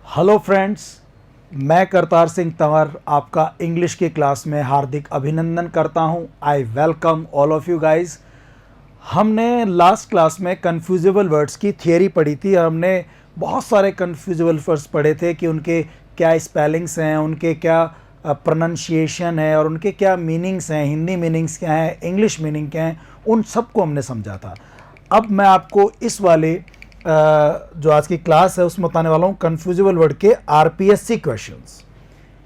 Hello friends, मैं करतार सिंह तंवर आपका English की क्लास में हार्दिक अभिनंदन करता हूं। I welcome all of you guys. हमने लास्ट क्लास में कन्फ्यूजिबल वर्ड्स की थियरी पढ़ी थी। हमने बहुत सारे कन्फ्यूजिबल वर्ड्स पढ़े थे कि उनके क्या स्पेलिंग्स हैं, उनके क्या प्रोनंसिएशन है और उनके क्या मीनिंग्स हैं, हिंदी मीनिंग्स क्या हैं, इंग्लिश मीनिंग क्या हैं, उन सबको हमने समझा था। अब मैं आपको इस वाले जो आज की क्लास है उसमें बताने वाला हूँ कन्फ्यूजिबल वर्ड के आरपीएससी क्वेश्चंस,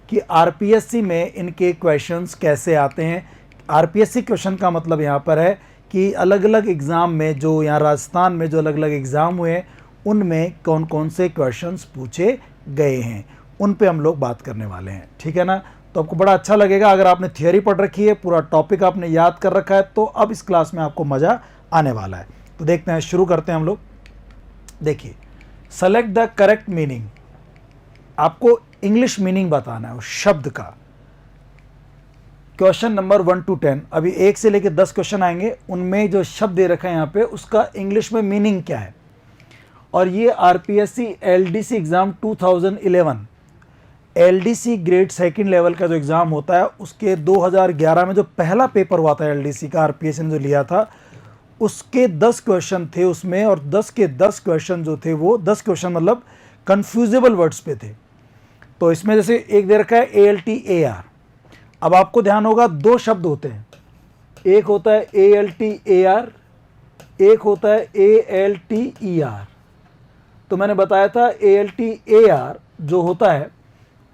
कि आरपीएससी में इनके क्वेश्चंस कैसे आते हैं। आरपीएससी क्वेश्चन का मतलब यहाँ पर है कि अलग अलग एग्ज़ाम में, जो यहाँ राजस्थान में जो अलग अलग एग्ज़ाम हुए हैं उनमें कौन कौन से क्वेश्चंस पूछे गए हैं, उन पे हम लोग बात करने वाले हैं। ठीक है ना। तो आपको बड़ा अच्छा लगेगा अगर आपने थियोरी पढ़ रखी है, पूरा टॉपिक आपने याद कर रखा है, तो अब इस क्लास में आपको मज़ा आने वाला है। तो देखते हैं, शुरू करते हैं हम लोग। देखिए, सेलेक्ट द करेक्ट मीनिंग। आपको इंग्लिश मीनिंग बताना है उस शब्द का। क्वेश्चन नंबर 1 to 10, अभी 1 से लेकर 10 क्वेश्चन आएंगे, उनमें जो शब्द दे रखा है यहाँ पे उसका इंग्लिश में मीनिंग क्या है। और ये RPSC LDC exam 2011, LDC grade second level का जो एग्ज़ाम होता है उसके 2011 में जो पहला पेपर हुआ था एलडीसी का, आरपीएससी ने जो लिया था, उसके 10 क्वेश्चन थे उसमें। और 10 के 10 क्वेश्चन जो थे वो 10 क्वेश्चन मतलब कन्फ्यूजेबल वर्ड्स पे थे। तो इसमें जैसे एक दे रखा है ALTAR। अब आपको ध्यान होगा, दो शब्द होते हैं, एक होता है ALTAR, एक होता है ALTER। तो मैंने बताया था ALTAR जो होता है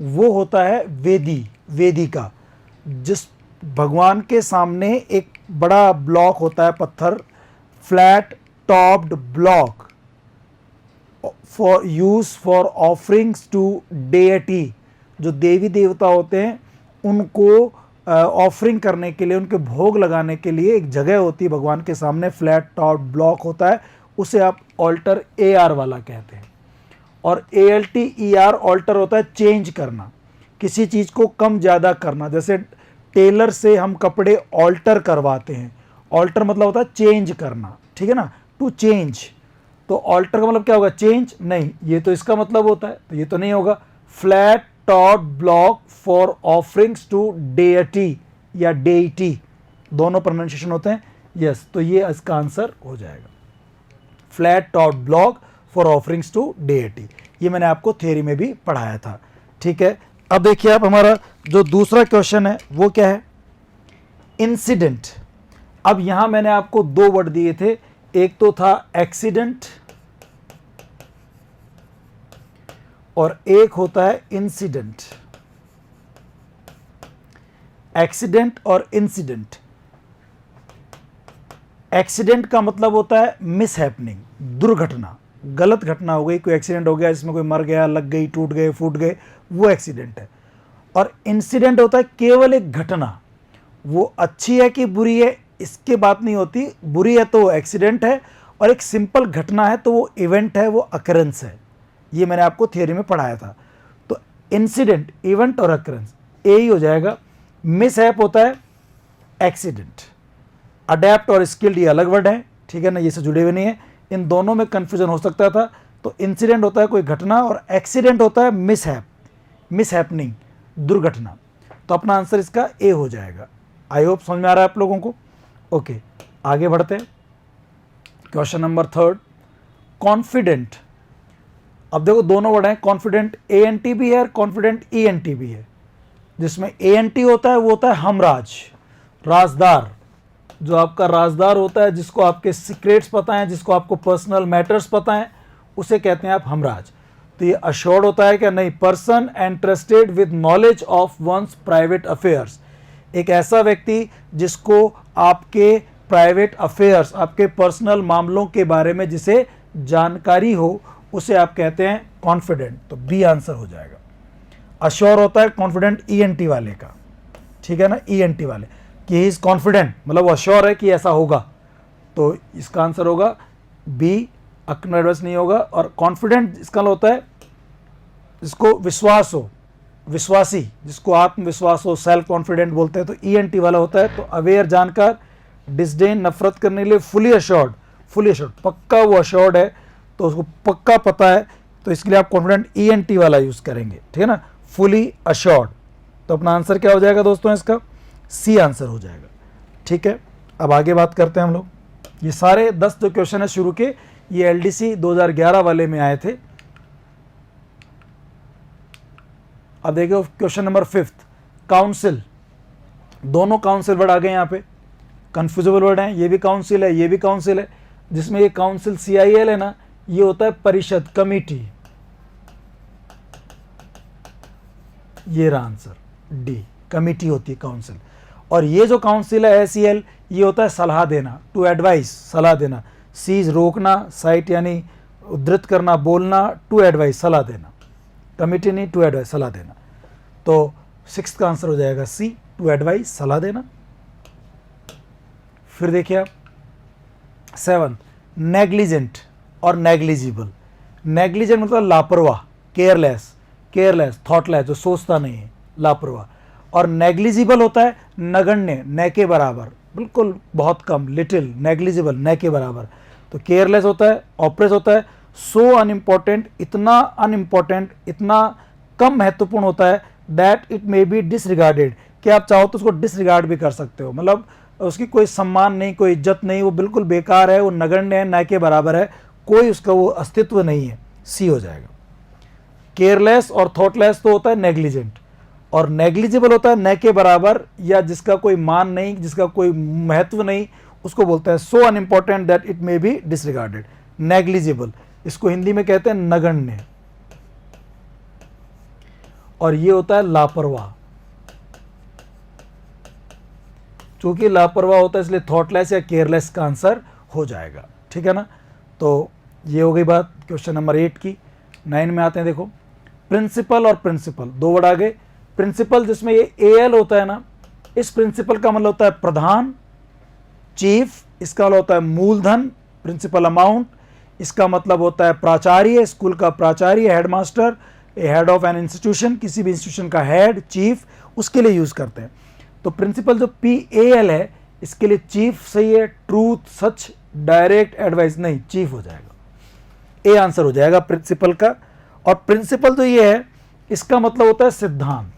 वो होता है वेदी का, जिस भगवान के सामने एक बड़ा ब्लॉक होता है, पत्थर, flat topped block for offerings to deity. जो देवी देवता होते हैं उनको ऑफरिंग करने के लिए, उनके भोग लगाने के लिए एक जगह होती है भगवान के सामने, फ्लैट टॉप्ड ब्लॉक होता है, उसे आप ऑल्टर AR वाला कहते हैं। और ALTER ऑल्टर होता है चेंज करना, किसी चीज़ को कम ज़्यादा करना। जैसे टेलर से हम कपड़े ऑल्टर करवाते हैं, ऑल्टर मतलब होता है चेंज करना, ठीक है ना, टू चेंज। तो ऑल्टर का मतलब क्या होगा, चेंज नहीं, ये तो इसका मतलब होता है, तो ये तो नहीं होगा। Flat top block for offerings to deity या डेटी, दोनों प्रोनाउंसिएशन होते हैं। यस, तो ये इसका आंसर हो जाएगा, flat top block for offerings to deity. ये मैंने आपको थ्योरी में भी पढ़ाया था। ठीक है, अब देखिए आप, हमारा जो दूसरा क्वेश्चन है वो क्या है, इंसिडेंट। अब यहां मैंने आपको दो वर्ड दिए थे, एक तो था एक्सीडेंट और एक होता है इंसिडेंट। एक्सीडेंट और इंसिडेंट। एक्सीडेंट का मतलब होता है मिसहैपनिंग, दुर्घटना, गलत घटना हो गई, कोई एक्सीडेंट हो गया जिसमें कोई मर गया, लग गई, टूट गए, फूट गए, वो एक्सीडेंट है। और इंसिडेंट होता है केवल एक घटना, वो अच्छी है कि बुरी है इसके बात नहीं होती, बुरी है तो वो एक्सीडेंट है, और एक सिंपल घटना है तो वो इवेंट है, वो अकरेंस है। ये मैंने आपको थियोरी में पढ़ाया था। तो इंसिडेंट, इवेंट और अकरेंस, ए ही हो जाएगा। मिसहैप होता है एक्सीडेंट। अडेप्ट और स्किल्ड ये अलग वर्ड है, ठीक है ना, ये से जुड़े हुए नहीं है, इन दोनों में कंफ्यूजन हो सकता था। तो इंसिडेंट होता है कोई घटना और एक्सीडेंट होता है मिसहैप, मिसहैपनिंग, दुर्घटना। तो अपना आंसर इसका ए हो जाएगा। आई होप समझ में आ रहा है आप लोगों को। ओके, आगे बढ़ते हैं। Question number 3, confident. अब देखो दोनों वर्ड हैं, कॉन्फिडेंट ANT भी है और कॉन्फिडेंट ENT भी है। जिसमें ANT होता है वो होता है हमराज, राजदार। जो आपका राजदार होता है, जिसको आपके सीक्रेट्स पता हैं, जिसको आपको पर्सनल मैटर्स पता हैं, उसे कहते हैं आप हमराज। तो ये अश्योर्ड होता है क्या, नहीं, person entrusted with knowledge of one's private affairs. एक ऐसा व्यक्ति जिसको आपके प्राइवेट अफेयर्स, आपके पर्सनल मामलों के बारे में जिसे जानकारी हो, उसे आप कहते हैं कॉन्फिडेंट। तो बी आंसर हो जाएगा। अश्योर होता है कॉन्फिडेंट ENT वाले का, ठीक है ना, ENT वाले, कि ही इज कॉन्फिडेंट मतलब वो अश्योर है कि ऐसा होगा, तो इसका आंसर होगा बी, अक्नोलेज नहीं होगा। और कॉन्फिडेंट इसका होता है जिसको विश्वास हो, विश्वासी, जिसको आत्मविश्वास हो, सेल्फ कॉन्फिडेंट बोलते हैं, तो ENT वाला होता है। तो अवेयर, जानकार, डिसडेन, नफरत करने के लिए, फुली अश्योर्ड, फुली अश्योर्ड, पक्का वो अश्योर्ड है, तो उसको पक्का पता है, तो इसके लिए आप कॉन्फिडेंट ENT वाला यूज़ करेंगे, ठीक है ना, फुली अश्योर्ड। तो अपना आंसर क्या हो जाएगा दोस्तों, इसका सी आंसर हो जाएगा। ठीक है, अब आगे बात करते हैं हम लोग। ये सारे 10 जो क्वेश्चन है शुरू के, ये LDC 2011 वाले में आए थे। अब देखो क्वेश्चन नंबर 5, काउंसिल। दोनों काउंसिल वर्ड आ गए यहाँ पे, कंफ्यूजेबल वर्ड है, ये भी काउंसिल है, ये भी काउंसिल है। जिसमें ये काउंसिल CIL है ना, ये होता है परिषद, कमिटी। ये रहा आंसर डी, कमिटी होती है काउंसिल। और ये जो काउंसिल है SEL, ये होता है सलाह देना, टू एडवाइस, सलाह देना। सीज रोकना, साइट यानी उद्धृत करना, बोलना, टू एडवाइस सलाह देना। कमिटी नहीं, टू एडवाइस सलाह देना। तो 6 का आंसर हो जाएगा सी, टू एडवाइस सलाह देना। फिर देखिए आप 7, नेग्लिजेंट और नेग्लिजिबल। नेग्लिजेंट मतलब लापरवाह, केयरलेस, केयरलेस, थॉटलेस, जो सोचता नहीं है, लापरवाह। और नेग्लिजिबल होता है नगण्य, न के बराबर, बिल्कुल बहुत कम, लिटिल, नेग्लिजिबल, न के बराबर। तो केयरलेस होता है, ऑपरेस होता है सो अनइम्पॉर्टेंट, इतना अनइम्पॉर्टेंट, इतना कम महत्वपूर्ण होता है, that it may be disregarded, कि आप चाहो तो उसको डिसरिगार्ड भी कर सकते हो, मतलब उसकी कोई सम्मान नहीं, कोई इज्जत नहीं, वो बिल्कुल बेकार है, वो नगण्य है, न के बराबर है, कोई उसका वो अस्तित्व नहीं है। सी हो जाएगा। केयरलेस और थॉटलेस तो होता है नेग्लिजेंट, और नेग्लिजिबल होता है न के बराबर, या जिसका कोई मान नहीं, जिसका कोई महत्व नहीं, उसको बोलते हैं so unimportant that it may be disregarded, negligible. इसको हिंदी में कहते हैं नगण्य। और ये होता है लापरवाह, चूंकि लापरवाह होता है इसलिए थॉटलेस या केयरलेस का आंसर हो जाएगा। ठीक है ना, तो ये हो गई बात क्वेश्चन नंबर 8 की। 9 में आते हैं, देखो प्रिंसिपल और प्रिंसिपल, दो वर्ड आ गए। प्रिंसिपल जिसमें ये AL होता है ना, इस प्रिंसिपल का मतलब होता है प्रधान, चीफ, इसका मतलब होता है मूलधन, प्रिंसिपल अमाउंट, इसका मतलब होता है प्राचार्य, स्कूल का प्राचार्य, headmaster, head of an institution, किसी भी इंस्टीट्यूशन का हेड, चीफ, उसके लिए यूज करते हैं। तो प्रिंसिपल जो PAL है, इसके लिए चीफ सही है, ट्रूथ, सच, डायरेक्ट, एडवाइस नहीं, चीफ हो जाएगा। ए आंसर हो जाएगा प्रिंसिपल का। और प्रिंसिपल तो ये है, इसका मतलब होता है सिद्धांत,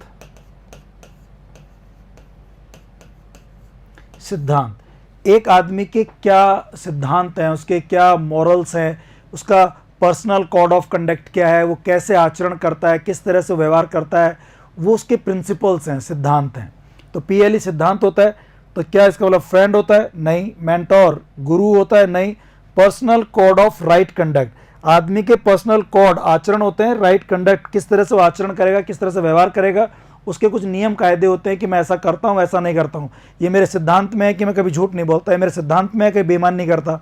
सिद्धांत। एक आदमी के क्या सिद्धांत हैं, उसके क्या मॉरल्स हैं, उसका पर्सनल कोड ऑफ कंडक्ट क्या है, वो कैसे आचरण करता है, किस तरह से व्यवहार करता है, वो उसके प्रिंसिपल्स हैं, सिद्धांत हैं। तो PLE सिद्धांत होता है। तो क्या इसका मतलब फ्रेंड होता है? नहीं। मेंटोर, गुरु होता है? नहीं। Personal code of right conduct, आदमी के पर्सनल कोड, आचरण होते हैं, राइट कंडक्ट, किस तरह से वो आचरण करेगा, किस तरह से व्यवहार करेगा, उसके कुछ नियम कायदे होते हैं कि मैं ऐसा करता हूँ, ऐसा नहीं करता हूँ, ये मेरे सिद्धांत में है कि मैं कभी झूठ नहीं बोलता, है मेरे सिद्धांत में है कि बेईमान नहीं करता।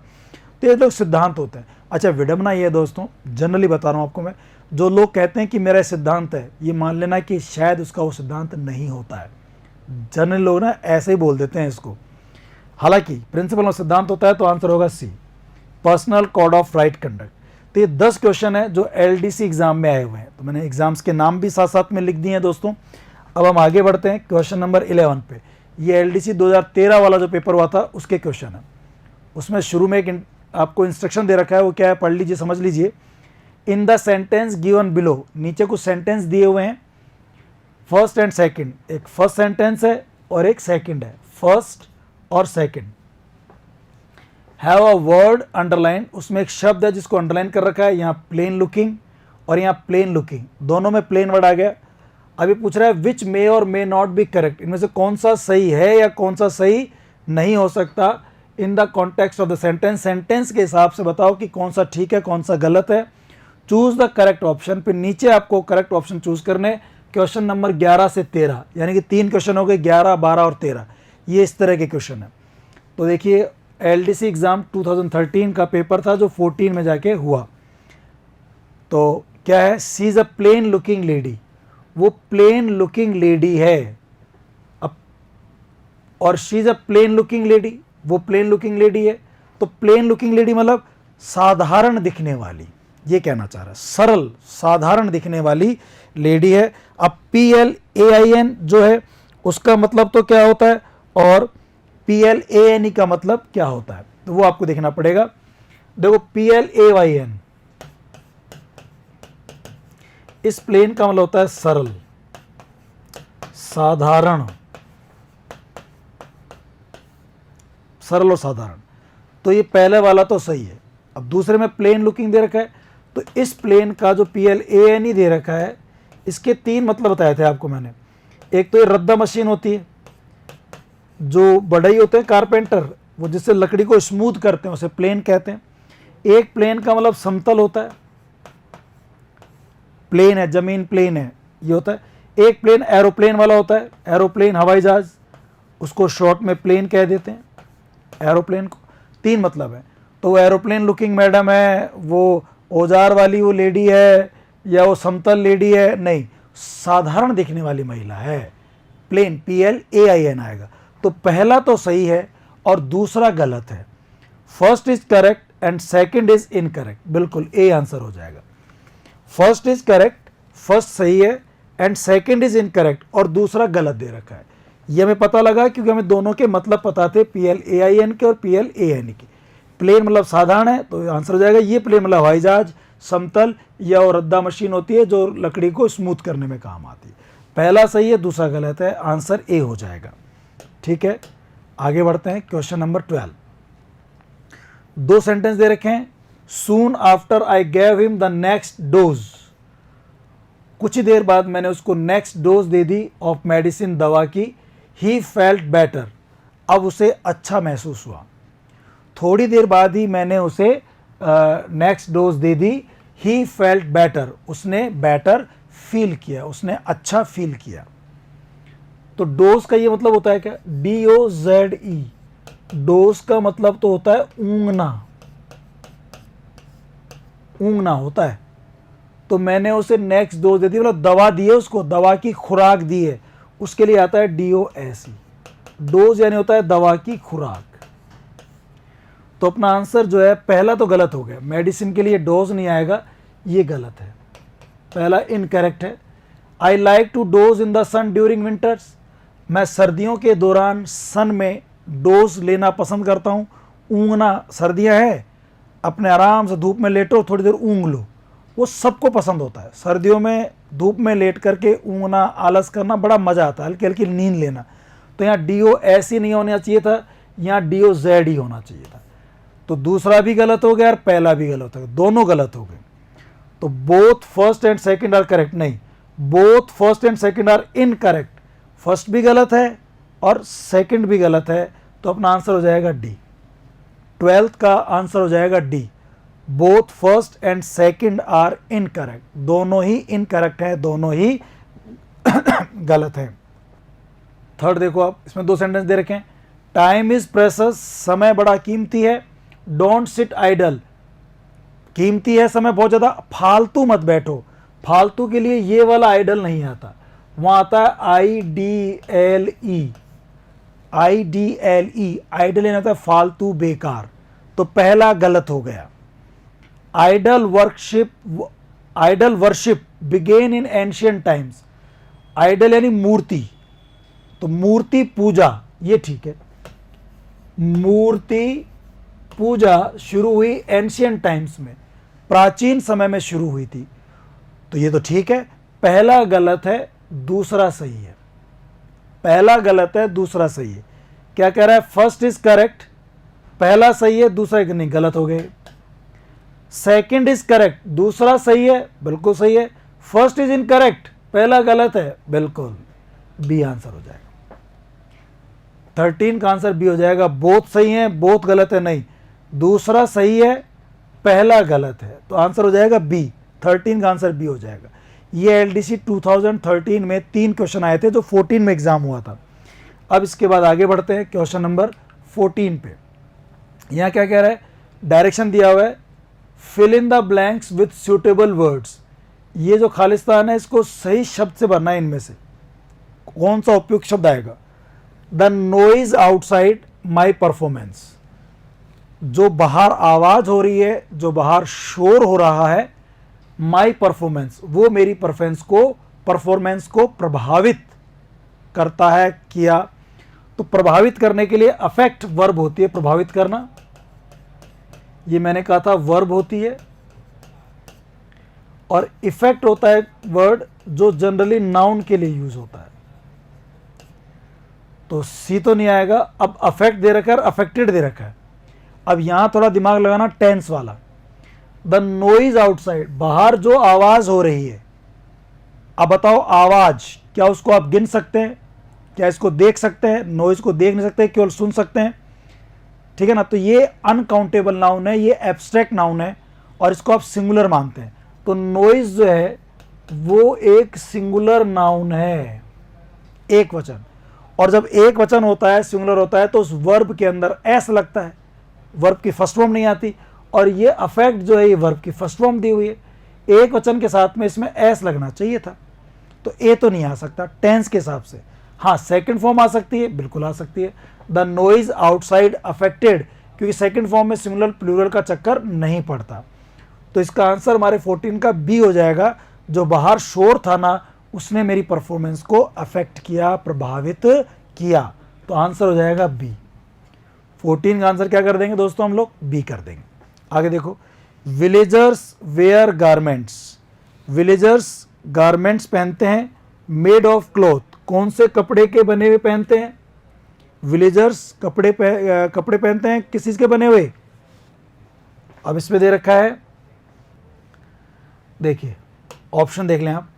तो ये लोग सिद्धांत होते हैं। अच्छा, विडम्बना ये है दोस्तों, जनरली बता रहा हूँ आपको मैं, जो लोग कहते हैं कि मेरा सिद्धांत है, ये मान लेना कि शायद उसका वो सिद्धांत नहीं होता है। जनरल लोग ना ऐसे ही बोल देते हैं इसको, हालांकि प्रिंसिपल और सिद्धांत होता है। तो आंसर होगा C, personal code of right conduct. तो ये 10 क्वेश्चन है जो LDC एग्जाम में आए हुए हैं। तो मैंने एग्जाम्स के नाम भी साथ साथ में लिख दिए हैं दोस्तों। अब हम आगे बढ़ते हैं क्वेश्चन नंबर 11 पे। ये LDC 2013 वाला जो पेपर हुआ था उसके क्वेश्चन है। उसमें शुरू में एक आपको इंस्ट्रक्शन दे रखा है, वो क्या है पढ़ लीजिए, समझ लीजिए। In the sentence given below, नीचे कुछ सेंटेंस दिए हुए हैं, फर्स्ट एंड सेकंड। एक फर्स्ट सेंटेंस है और एक सेकंड है, फर्स्ट और second. Have a word underline, उसमें एक शब्द है जिसको अंडरलाइन कर रखा है, यहाँ प्लेन लुकिंग और यहाँ प्लेन लुकिंग, दोनों में प्लेन वर्ड आ गया। अभी पूछ रहा है विच मे और मे नॉट बी करेक्ट, इनमें से कौन सा सही है या कौन सा सही नहीं हो सकता in the context of the sentence. Sentence के हिसाब से बताओ कि कौन सा ठीक है, कौन सा गलत है। चूज द करेक्ट ऑप्शन, फिर नीचे आपको करेक्ट ऑप्शन चूज करने। क्वेश्चन नंबर 11 से 13, यानी कि 3 क्वेश्चन हो गए, 11, 12 और 13, ये इस तरह के क्वेश्चन है। तो देखिए LDC एग्जाम 2013 का पेपर था जो 14 में जाके हुआ। तो क्या है, C is a plain looking lady, वो प्लेन लुकिंग लेडी है। अब और she is a plain looking lady, वो प्लेन लुकिंग लेडी है। तो प्लेन लुकिंग लेडी मतलब साधारण दिखने वाली, ये कहना चाह रहा है, सरल साधारण दिखने वाली लेडी है। अब PLAIN जो है उसका मतलब तो क्या होता है और PLANE का मतलब क्या होता है, तो वो आपको देखना पड़ेगा। देखो PLAYN, इस प्लेन का मतलब होता है सरल, साधारण, सरल और साधारण। तो ये पहले वाला तो सही है। अब दूसरे में प्लेन लुकिंग दे रखा है, तो इस प्लेन का जो PLANE दे रखा है, इसके 3 मतलब बताए थे आपको मैंने। एक तो ये रद्दा मशीन होती है, जो बढ़ई होते हैं कारपेंटर, वो जिससे लकड़ी को स्मूथ करते हैं, उसे प्लेन कहते हैं। एक प्लेन का मतलब समतल होता है, प्लेन है, जमीन प्लेन है, ये होता है। एक प्लेन एरोप्लेन वाला होता है, एरोप्लेन हवाई जहाज, उसको शॉर्ट में प्लेन कह देते हैं एरोप्लेन को। 3 मतलब है। तो वो एरोप्लेन लुकिंग मैडम है, वो औजार वाली वो लेडी है, या वो समतल लेडी है, नहीं, साधारण दिखने वाली महिला है, प्लेन, PLAIN आएगा। तो पहला तो सही है और दूसरा गलत है। First is correct and second is incorrect, बिल्कुल ए आंसर हो जाएगा। फर्स्ट इज करेक्ट, फर्स्ट सही है, एंड सेकंड इज इनकरेक्ट, और दूसरा गलत दे रखा है। ये हमें पता लगा क्योंकि हमें दोनों के मतलब पता थे, PLAIN के और PLANE के। प्लेन मतलब साधारण है, तो आंसर हो जाएगा ये। प्लेन मतलब हवाई जहाज, समतल, या और रद्दा मशीन होती है जो लकड़ी को स्मूथ करने में काम आती है। पहला सही है, दूसरा गलत है, आंसर ए हो जाएगा। ठीक है, आगे बढ़ते हैं। Question number 12। 2 सेंटेंस दे रखे हैं। Soon after I gave him the next dose, कुछ ही देर बाद मैंने उसको next dose they the of medicine, दवा की। ही फेल्ट बेटर, अब उसे अच्छा महसूस हुआ। थोड़ी देर बाद ही मैंने उसे next dose they the. He felt better, उसने बेटर फील किया, उसने अच्छा फील किया। तो डोज का ये मतलब होता है क्या? DOZE, डोज का मतलब तो होता है ऊंघना, ऊंघना होता है। तो मैंने उसे नेक्स्ट डोज दे दी, मतलब दवा दी है उसको, दवा की खुराक दी है, उसके लिए आता है DOSE। डोज यानी होता है दवा की खुराक। तो अपना आंसर जो है पहला तो गलत हो गया, मेडिसिन के लिए डोज नहीं आएगा, ये गलत है, पहला इनकरेक्ट है। I like to doze in the sun during winters, मैं सर्दियों के दौरान सन में डोज लेना पसंद करता हूँ। ऊँघना, सर्दियाँ है, अपने आराम से धूप में लेटो, थोड़ी देर ऊँघ लो, वो सबको पसंद होता है। सर्दियों में धूप में लेट करके ऊँघना, आलस करना, बड़ा मज़ा आता है, हल्की हल्की नींद लेना। तो यहाँ DOSE नहीं होना चाहिए था, यहाँ DOZE होना चाहिए था। तो दूसरा भी गलत हो गया और पहला भी गलत हो गया, दोनों गलत हो गए। तो both first and second are correct, नहीं, both first and second are incorrect. First भी गलत है और सेकंड भी गलत है, तो अपना आंसर हो जाएगा डी। 12th का आंसर हो जाएगा D. Both first and second are incorrect, दोनों ही इनकरेक्ट है, दोनों ही गलत है। थर्ड देखो आप, इसमें 2 सेंटेंस दे रखे हैं। टाइम इज प्रेशस, समय बड़ा कीमती है। डोंट सिट आइडल, कीमती है समय बहुत ज्यादा, फालतू मत बैठो। फालतू के लिए ये वाला आइडल नहीं आता, वहां आता है IDLE, आइडल यानी होता है फालतू, बेकार। तो पहला गलत हो गया। Idol worship began in ancient times, idol यानी मूर्ति, तो मूर्ति पूजा, ये ठीक है। मूर्ति पूजा शुरू हुई एंशियंट टाइम्स में, प्राचीन समय में शुरू हुई थी, तो ये तो ठीक है। पहला गलत है, दूसरा सही है। पहला गलत है, दूसरा सही है। क्या कह रहा है? फर्स्ट इज करेक्ट, पहला सही है, दूसरा नहीं, गलत हो गए। सेकंड इज करेक्ट, दूसरा सही है, बिल्कुल सही है। फर्स्ट इज इनकरेक्ट, पहला गलत है, बिल्कुल बी आंसर हो जाएगा। 13 का आंसर बी हो जाएगा। बोथ सही है, बोथ गलत है, नहीं, दूसरा सही है, पहला गलत है, तो आंसर हो जाएगा बी। 13 का आंसर बी हो जाएगा। ये LDC 2013 में 3 क्वेश्चन आए थे जो 14 में एग्जाम हुआ था। अब इसके बाद आगे बढ़ते हैं क्वेश्चन नंबर 14 पे। यहाँ क्या कह रहा है? डायरेक्शन दिया हुआ है, fill in the blanks with suitable words. ये जो खालिस्तान है इसको सही शब्द से भरना है। इनमें से कौन सा उपयुक्त शब्द आएगा? The noise outside my performance, जो बाहर आवाज हो रही है, जो बाहर शोर हो रहा है, माई परफॉर्मेंस, वो मेरी परफॉर्मेंस को प्रभावित करता है, किया। तो प्रभावित करने के लिए अफेक्ट वर्ब होती है, प्रभावित करना, ये मैंने कहा था वर्ब होती है। और इफेक्ट होता है वर्ड जो जनरली नाउन के लिए यूज होता है। तो सी तो नहीं आएगा। अब अफेक्ट दे रखा है, अफेक्टेड दे रखा है। अब यहां थोड़ा दिमाग लगाना, टेंस वाला। द नॉइज आउटसाइड, बाहर जो आवाज हो रही है। अब बताओ आवाज, क्या उसको आप गिन सकते हैं? क्या इसको देख सकते हैं? नॉइज को देख नहीं सकते, केवल सुन सकते हैं। ठीक है ना। तो ये अनकाउंटेबल नाउन है, ये एब्स्ट्रैक्ट नाउन है और इसको आप सिंगुलर मानते हैं। तो नॉइज जो है वो एक सिंगुलर नाउन है, एक वचन। और जब एक वचन होता है, सिंगुलर होता है, तो उस वर्ब के अंदर एस लगता है, वर्ब की फर्स्ट फॉर्म नहीं आती। और ये अफेक्ट जो है ये वर्ब की फर्स्ट फॉर्म दी हुई है, एक वचन के साथ में इसमें एस लगना चाहिए था। तो ए तो नहीं आ सकता टेंस के हिसाब से। हाँ, सेकंड फॉर्म आ सकती है, बिल्कुल आ सकती है, द नॉइज आउटसाइड अफेक्टेड, क्योंकि सेकंड फॉर्म में सिंगुलर प्लूरल का चक्कर नहीं पड़ता। तो इसका आंसर हमारे 14 का बी हो जाएगा। जो बाहर शोर था ना, उसने मेरी परफॉर्मेंस को अफेक्ट किया, प्रभावित किया। तो आंसर हो जाएगा बी। 14 का आंसर क्या कर देंगे दोस्तों हम लोग? बी कर देंगे। आगे देखो, villagers wear garments, villagers garments पहनते हैं मेड ऑफ क्लॉथ, कौन से कपड़े के बने हुए पहनते हैं? विलेजर्स कपड़े पहनते हैं किस चीज के बने हुए? अब इसमें दे रखा है, देखिए ऑप्शन देख लें आप,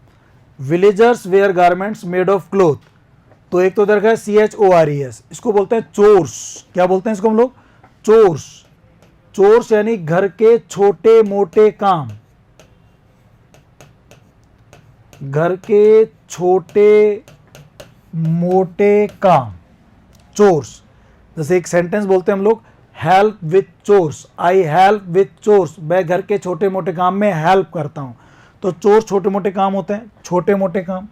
villagers wear garments made of cloth. तो एक तो दे रखा है CHORES, इसको बोलते हैं चोर्स। क्या बोलते हैं इसको हम लोग? चोर्स। चोर्स यानी घर के छोटे मोटे काम, घर के छोटे मोटे काम, चोर्स। जैसे एक सेंटेंस बोलते हैं हम लोग, help with chores, I help with chores, मैं घर के छोटे मोटे काम में हेल्प करता हूं। तो चोर्स छोटे मोटे काम होते हैं, छोटे मोटे काम।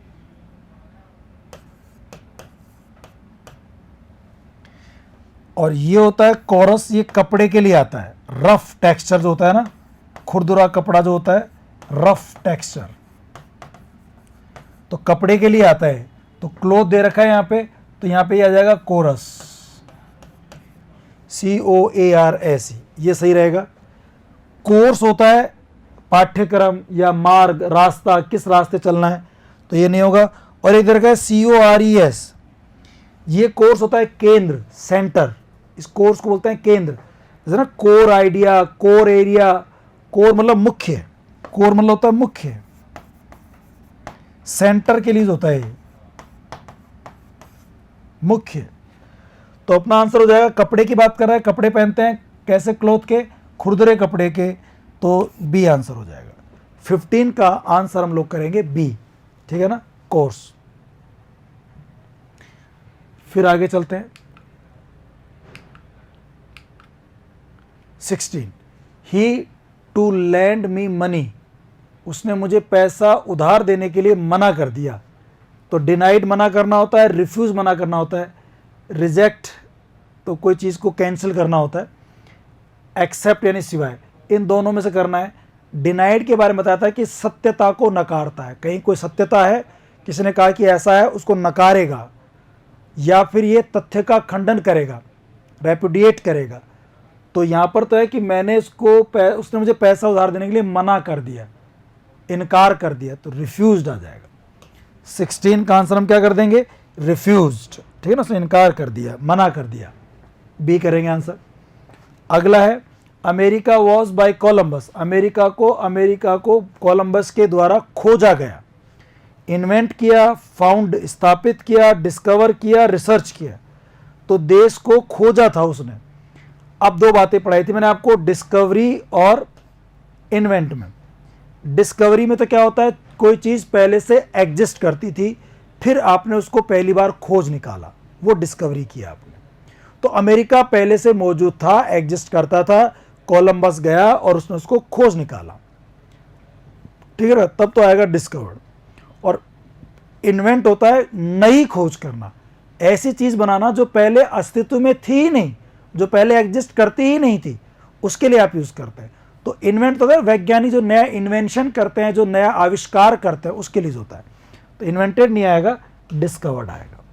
और ये होता है कोरस, ये कपड़े के लिए आता है। रफ टेक्सचर जो होता है ना, खुरदुरा कपड़ा जो होता है, रफ टेक्सचर, तो कपड़े के लिए आता है। तो क्लोथ दे रखा है यहां पे, तो यहां पे आ जाएगा कोरस, COARS, ये सही रहेगा। कोर्स होता है पाठ्यक्रम या मार्ग, रास्ता, किस रास्ते चलना है, तो ये नहीं होगा। और इधर का CORES, ये कोर्स होता है केंद्र, सेंटर, इस कोर्स को बोलते हैं केंद्र। जैसे ना core idea, core area, core मतलब मुख्य, कोर मतलब होता है मुख्य, सेंटर के लिए होता है ये मुख्य। तो अपना आंसर हो जाएगा, कपड़े की बात कर रहा है, कपड़े पहनते हैं कैसे? क्लॉथ के, खुरदरे कपड़े के। तो बी आंसर हो जाएगा। 15 का आंसर हम लोग करेंगे बी, ठीक है ना, कोर्स। फिर आगे चलते हैं। 16, ही टू लैंड मी मनी, उसने मुझे पैसा उधार देने के लिए मना कर दिया। तो डिनाइड मना करना होता है, रिफ्यूज मना करना होता है, रिजेक्ट तो कोई चीज़ को कैंसिल करना होता है, एक्सेप्ट यानी सिवाय, इन दोनों में से करना है। डिनाइड के बारे में बताता है कि सत्यता को नकारता है, कहीं कोई सत्यता है, किसी ने कहा कि ऐसा है, उसको नकारेगा, या फिर ये तथ्य का खंडन करेगा, रेपुडिएट करेगा। तो यहाँ पर तो है कि मैंने उसने मुझे पैसा उधार देने के लिए मना कर दिया, इनकार कर दिया, तो रिफ्यूज्ड आ जाएगा। 16 का आंसर हम क्या कर देंगे? रिफ्यूज्ड, ठीक है ना, उसने इनकार कर दिया, मना कर दिया, बी करेंगे आंसर। अगला है, America was by Columbus, America को कोलंबस के द्वारा खोजा गया। इन्वेंट किया, फाउंड स्थापित किया, डिस्कवर किया, रिसर्च किया। तो देश को खोजा था उसने। अब दो बातें पढ़ाई थी मैंने आपको, डिस्कवरी और इन्वेंट में। डिस्कवरी में तो क्या होता है, कोई चीज पहले से एग्जिस्ट करती थी, फिर आपने उसको पहली बार खोज निकाला, वो डिस्कवरी किया आपने। तो अमेरिका पहले से मौजूद था, एग्जिस्ट करता था, कोलंबस गया और उसने उसको खोज निकाला, ठीक है ना, तब तो आएगा डिस्कवर्ड। और इन्वेंट होता है नई खोज करना, ऐसी चीज बनाना जो पहले अस्तित्व में थी ही नहीं, जो पहले एग्जिस्ट करती ही नहीं थी, उसके लिए आप यूज करते हैं। तो इन्वेंट होता है वैज्ञानिक जो नया इन्वेंशन करते हैं, जो नया आविष्कार करते हैं, उसके लिए होता है। तो इन्वेंटेड नहीं आएगा, डिस्कवर्ड आएगा,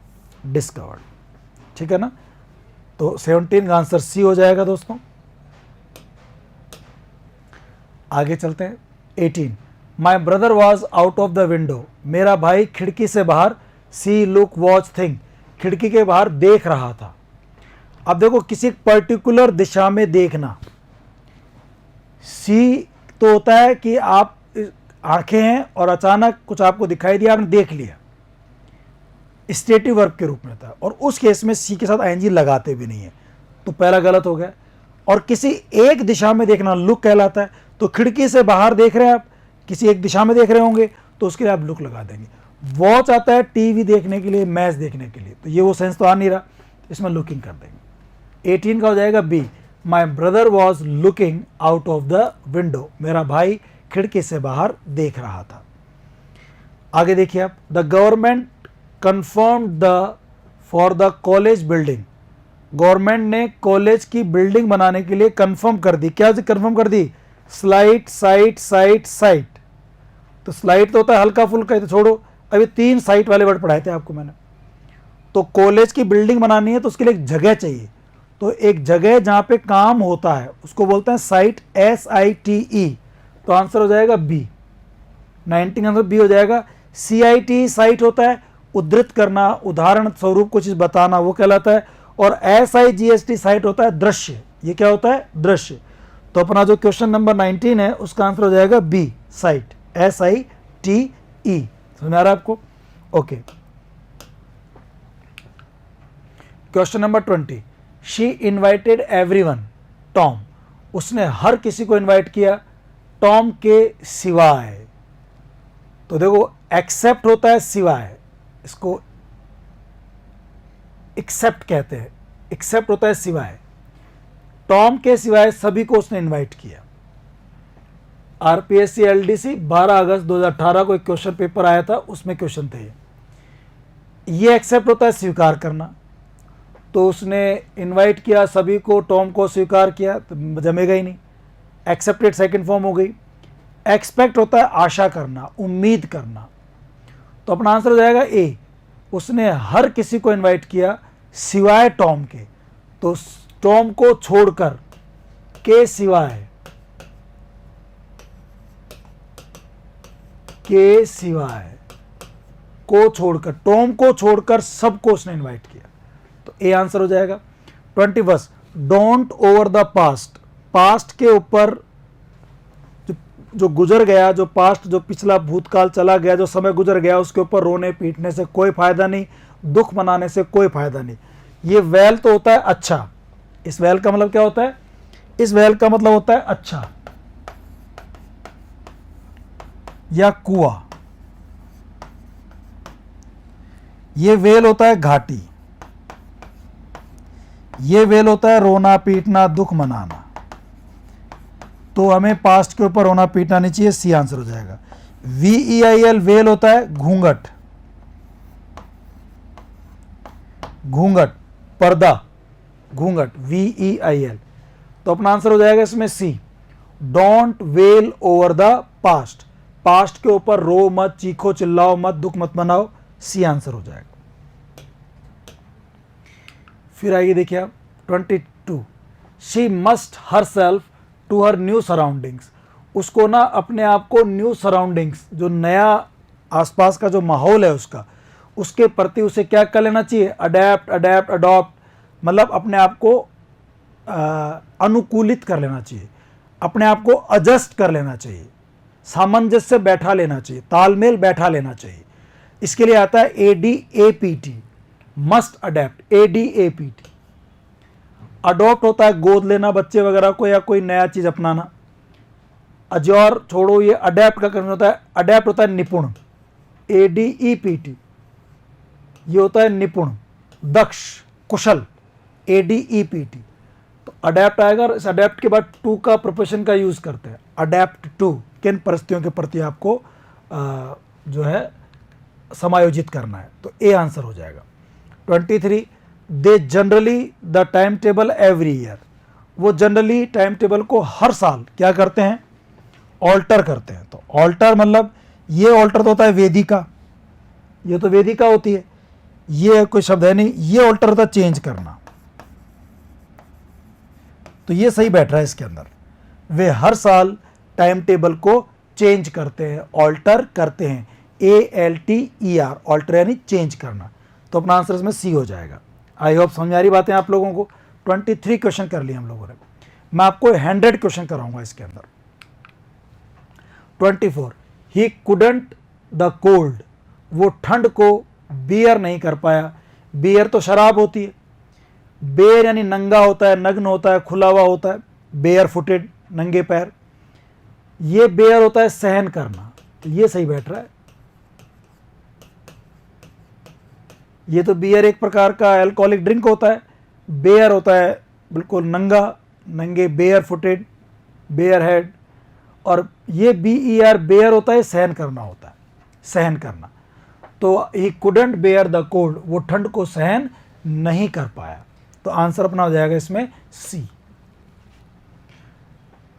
डिस्कवर्ड, ठीक है ना। तो 17 का आंसर सी हो जाएगा दोस्तों। आगे चलते हैं। 18, माई brother was out of the window, मेरा भाई खिड़की से बाहर, सी लुक वॉच थिंग, खिड़की के बाहर देख रहा था। अब देखो किसी पर्टिकुलर दिशा में देखना, सी तो होता है कि आप आंखें हैं और अचानक कुछ आपको दिखाई दिया, आपने देख लिया, स्टेटिव वर्ब के रूप में था, और उस केस में सी के साथ आईएनजी लगाते भी नहीं है, तो पहला गलत हो गया। और किसी एक दिशा में देखना लुक कहलाता है, तो खिड़की से बाहर देख रहे हैं आप, किसी एक दिशा में देख रहे होंगे तो उसके लिए आप लुक लगा देंगे। वॉच आता है टीवी देखने के लिए, मैच देखने के लिए, तो ये वो सेंस तो आ नहीं रहा, इसमें लुकिंग कर देंगे। 18 का हो जाएगा B, my brother was looking out of the window, मेरा भाई खिड़की से बाहर देख रहा था। आगे देखिए आप, the government confirm the for the college building, government ने कॉलेज की बिल्डिंग बनाने के लिए कंफर्म कर दी। क्या कंफर्म कर दी? Slight, site, site, site. तो स्लाइट तो होता है हल्का फुल्का, तो छोड़ो, अभी 3 साइट वाले वर्ड पढ़ाए थे आपको मैंने। तो कॉलेज की बिल्डिंग बनानी है तो उसके लिए एक जगह चाहिए, तो एक जगह जहां पे काम होता है उसको बोलते हैं साइट, SITE। तो आंसर हो जाएगा बी, 19 आंसर बी हो जाएगा। CIT साइट होता है उद्धृत करना, उदाहरण स्वरूप कुछ चीज बताना, वो कहलाता है। और SIGST साइट होता है दृश्य, ये क्या होता है? दृश्य। तो अपना जो क्वेश्चन नंबर 19 है उसका आंसर हो जाएगा बी, साइट, SITE। समझ आ रहा है आपको? Okay. Question number 20, she invited everyone Tom, उसने हर किसी को इन्वाइट किया टॉम के सिवाय। तो देखो एक्सेप्ट होता है सिवाय, इसको एक्सेप्ट कहते हैं, एक्सेप्ट होता है सिवाय, टॉम के सिवाय सभी को उसने इनवाइट किया। RPSC LDC 12 अगस्त 2018 को एक क्वेश्चन पेपर आया था, उसमें क्वेश्चन थे ये एक्सेप्ट होता है स्वीकार करना, तो उसने इनवाइट किया सभी को, टॉम को स्वीकार किया, तो जमेगा ही नहीं, एक्सेप्टेड सेकंड फॉर्म हो गई। एक्सपेक्ट होता है आशा करना, उम्मीद करना, तो अपना आंसर हो जाएगा ए, उसने हर किसी को इनवाइट किया सिवाय टॉम के, तो टॉम को छोड़कर, के सिवाय, के सिवाय, को छोड़कर, टॉम को छोड़कर सबको उसने इनवाइट किया, तो ए आंसर हो जाएगा। 21, don't over the past, past के ऊपर जो गुजर गया, जो पास्ट, जो पिछला भूतकाल चला गया, जो समय गुजर गया, उसके ऊपर रोने पीटने से कोई फायदा नहीं, दुख मनाने से कोई फायदा नहीं। ये वेल तो होता है अच्छा, इस वेल का मतलब क्या होता है? इस वेल का मतलब होता है अच्छा या कुआं। ये वेल होता है घाटी, ये वेल होता है रोना पीटना दुख मनाना, तो हमें पास्ट के ऊपर रोना पीटना नहीं चाहिए, सी आंसर हो जाएगा। VEIL वेल होता है घूंघट, घूंघट, पर्दा, घूंघट, VEIL, तो अपना आंसर हो जाएगा इसमें C, don't well over the past, past के ऊपर रो मत, चीखो चिल्लाओ मत, दुख मत मनाओ, सी आंसर हो जाएगा। फिर आइए देखिए आप 22, she must herself to her new surroundings, उसको ना अपने आप को न्यू सराउंडिंग्स, जो नया आसपास का जो माहौल है उसका, उसके प्रति उसे क्या कर लेना चाहिए? अडेप्ट, अडेप्ट, अडॉप्ट, मतलब अपने आप को अनुकूलित कर लेना चाहिए, अपने आप को एडजस्ट कर लेना चाहिए, सामंजस्य बैठा लेना चाहिए, तालमेल बैठा लेना चाहिए। इसके लिए आता है ADAPT, must adapt, ADAPT। Adopt होता है गोद लेना बच्चे वगैरह को या कोई नया चीज अपनाना। अजोर छोड़ो, ये अडेप्ट का कर्म होता है, अडेप्ट होता है निपुण, ADEPT, ये होता है निपुण, दक्ष, कुशल, ADEPT। तो अडेप्ट आएगा, इस अडेप्ट के बाद टू का प्रोपोजिशन का यूज करते हैं, अडेप्ट टू, किन परिस्थितियों के प्रति आपको जो है समायोजित करना है, तो ए आंसर हो जाएगा। 23, they generally the time table every year, वो जनरली टाइम टेबल को हर साल क्या करते हैं? ऑल्टर करते हैं। तो ऑल्टर मतलब ये ऑल्टर तो होता है वेदिका, ये तो वेदिका होती है, ये कोई शब्द है नहीं, ये ऑल्टर होता है चेंज करना, तो ये सही बैठ रहा है इसके अंदर। वे हर साल टाइम टेबल को चेंज करते हैं, ऑल्टर करते हैं, ALTER, ऑल्टर यानी चेंज करना। तो अपना आंसर इसमें सी हो जाएगा। आई होप समझ आ रही बातें आप लोगों को। 23 क्वेश्चन कर लिए हम लोगों ने, मैं आपको 100 क्वेश्चन कराऊंगा इसके अंदर। 24, ही कुडंट द कोल्ड, वो ठंड को बियर नहीं कर पाया। बियर तो शराब होती है, बेयर यानी नंगा होता है, नग्न होता है, खुला हुआ होता है, बेयर फुटेड, नंगे पैर। ये बेयर होता है सहन करना, तो ये सही बैठ रहा है। ये तो बियर एक प्रकार का अल्कोहलिक ड्रिंक होता है, बेयर होता है बिल्कुल नंगा, नंगे, बेयर फुटेड, बेयर हेड। और ये BER बेयर होता है सहन करना होता है, सहन करना। तो he couldn't bear the cold, वो ठंड को सहन नहीं कर पाया। तो आंसर अपना हो जाएगा इसमें सी।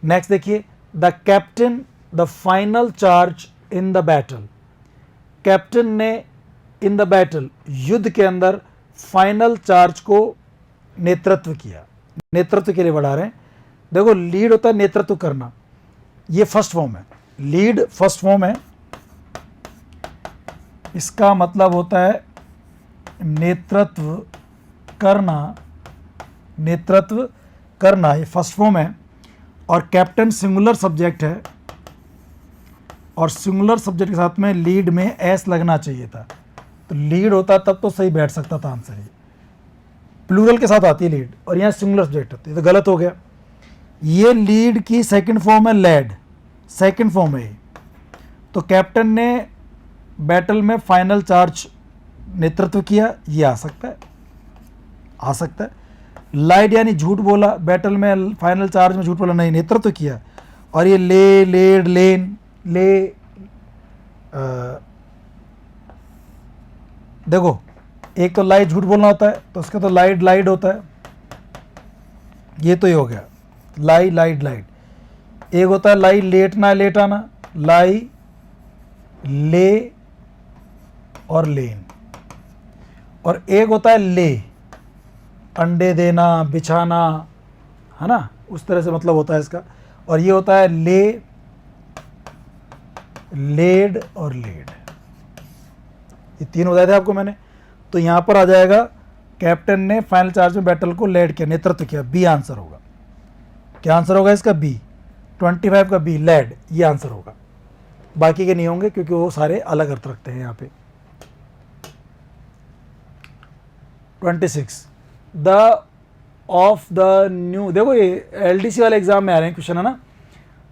नेक्स्ट देखिए, the captain the final charge in the battle, captain ने इन द बैटल, युद्ध के अंदर फाइनल चार्ज को नेतृत्व किया। नेतृत्व के लिए बढ़ा रहे हैं। देखो लीड होता है नेतृत्व करना, ये फर्स्ट फॉर्म है, लीड फर्स्ट फॉर्म है, इसका मतलब होता है नेतृत्व करना, नेतृत्व करना, ये फर्स्ट फॉर्म है। और कैप्टन सिंगुलर सब्जेक्ट है, और सिंगुलर सब्जेक्ट के साथ में लीड में एस लगना चाहिए था। तो लीड होता तब तो सही बैठ सकता था आंसर। ये प्लूरल के साथ आती है लीड, और यहाँ सिंगुलर सब्जेक्ट होती है, तो गलत हो गया। ये लीड की सेकंड फॉर्म है लेड, सेकंड फॉर्म है। तो कैप्टन ने बैटल में फाइनल चार्ज नेतृत्व किया, ये आ सकता है, आ सकता है। लाइड यानी झूठ बोला, बैटल में फाइनल चार्ज में झूठ बोला नहीं, नेतृत्व किया। और ये ले, लेड, लेन, ले, देखो एक तो लाई झूठ बोलना होता है, तो उसका तो लाइड, लाइड होता है, ये तो ये हो गया लाई, लाइड, लाइड। एक होता है लाई लेटना, लेटाना, लाई, ले और लेन। और एक होता है ले, अंडे देना, बिछाना, है ना, उस तरह से मतलब होता है इसका। और ये होता है ले, लेड और लेड, ये तीन बताए थे आपको मैंने। तो यहां पर आ जाएगा कैप्टन ने फाइनल चार्ज में बैटल को लेड किया, नेतृत्व किया, बी आंसर होगा। क्या आंसर होगा इसका? बी। 25 का बी, लेड, ये आंसर होगा। बाकी के नहीं होंगे क्योंकि वो सारे अलग अर्थ रखते हैं यहाँ पे। 26, द ऑफ द न्यू, देखो ये LDC वाले एग्जाम में आ रहे हैं क्वेश्चन, है ना।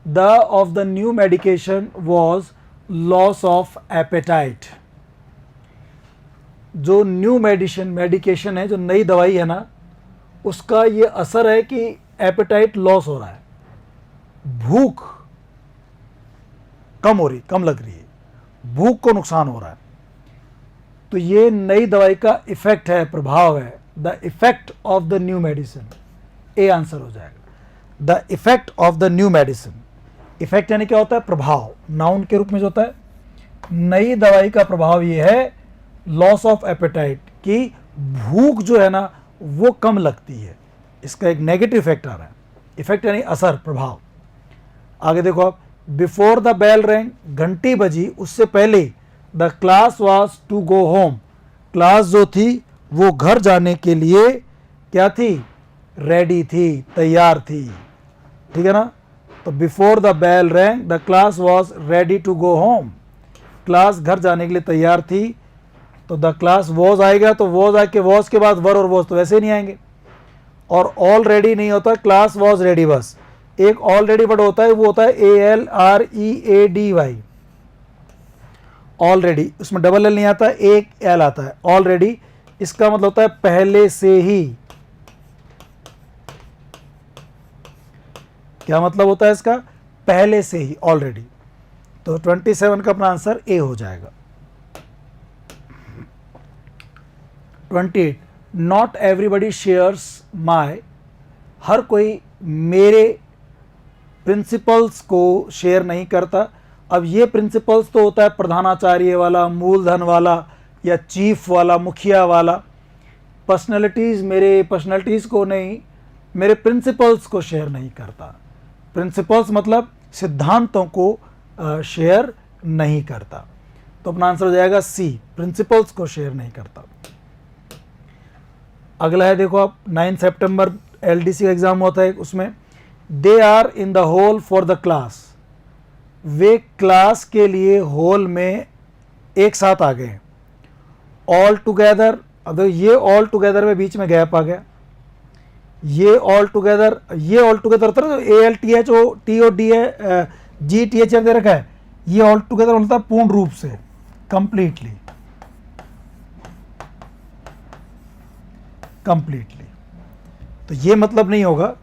The of the new medication was loss of appetite. जो न्यू मेडिकेशन है, जो नई दवाई है ना, उसका ये असर है कि एपेटाइट लॉस हो रहा है, भूख कम हो रही, कम लग रही है, भूख को नुकसान हो रहा है। तो ये नई दवाई का इफेक्ट है, प्रभाव है। The effect of the new medicine, A answer हो जाएगा। The effect of the new medicine, effect यानी क्या होता है? प्रभाव, नाउन के रूप में जो होता है। नई दवाई का प्रभाव ये है लॉस ऑफ एपेटाइट, कि भूख जो है ना वो कम लगती है, इसका एक नेगेटिव इफेक्ट आ रहा है। इफेक्ट यानी असर, प्रभाव। आगे देखो आप, बिफोर द बेल रैंग, घंटी बजी उससे पहले, the class was to go home, class जो थी वो घर जाने के लिए क्या थी? रेडी थी, तैयार थी, ठीक है ना। तो before the bell rang the class was ready to go home, class घर जाने के लिए तैयार थी। तो द क्लास वॉज आएगा, तो वॉज आके वॉज के बाद वर और वॉज तो वैसे नहीं आएंगे। और ऑलरेडी नहीं होता, क्लास वॉज रेडी बस। एक ऑलरेडी वर्ड होता है, वो होता है ALREADY, ऑलरेडी, उसमें डबल एल नहीं आता, एक एल आता है, ऑलरेडी। इसका मतलब होता है पहले से ही। क्या मतलब होता है इसका? पहले से ही, ऑलरेडी। तो 27 का अपना आंसर ए हो जाएगा। 28, नॉट एवरीबडी शेयर्स माई, हर कोई मेरे प्रिंसिपल्स को शेयर नहीं करता। अब ये प्रिंसिपल्स तो होता है प्रधानाचार्य वाला, मूलधन वाला, या चीफ वाला, मुखिया वाला। पर्सनैलिटीज़ मेरे पर्सनैलिटीज़ को नहीं, मेरे प्रिंसिपल्स को शेयर नहीं करता। प्रिंसिपल्स मतलब सिद्धांतों को शेयर नहीं करता। तो अपना आंसर हो जाएगा सी, प्रिंसिपल्स को शेयर नहीं करता। अगला है, देखो आप 9 सितंबर एलडीसी का एग्जाम होता है, उसमें they are in the whole for the class, वे क्लास के लिए होल में एक साथ आ गए। ऑल टुगेदर, अब ये ऑल टुगेदर में बीच में गैप आ गया, ये ऑल टुगेदर होता है, A L T H O T O D है, जी टी एच दे रखा है, ये ऑल टुगेदर होता है पूर्ण रूप से, कंप्लीटली, तो ये मतलब नहीं होगा,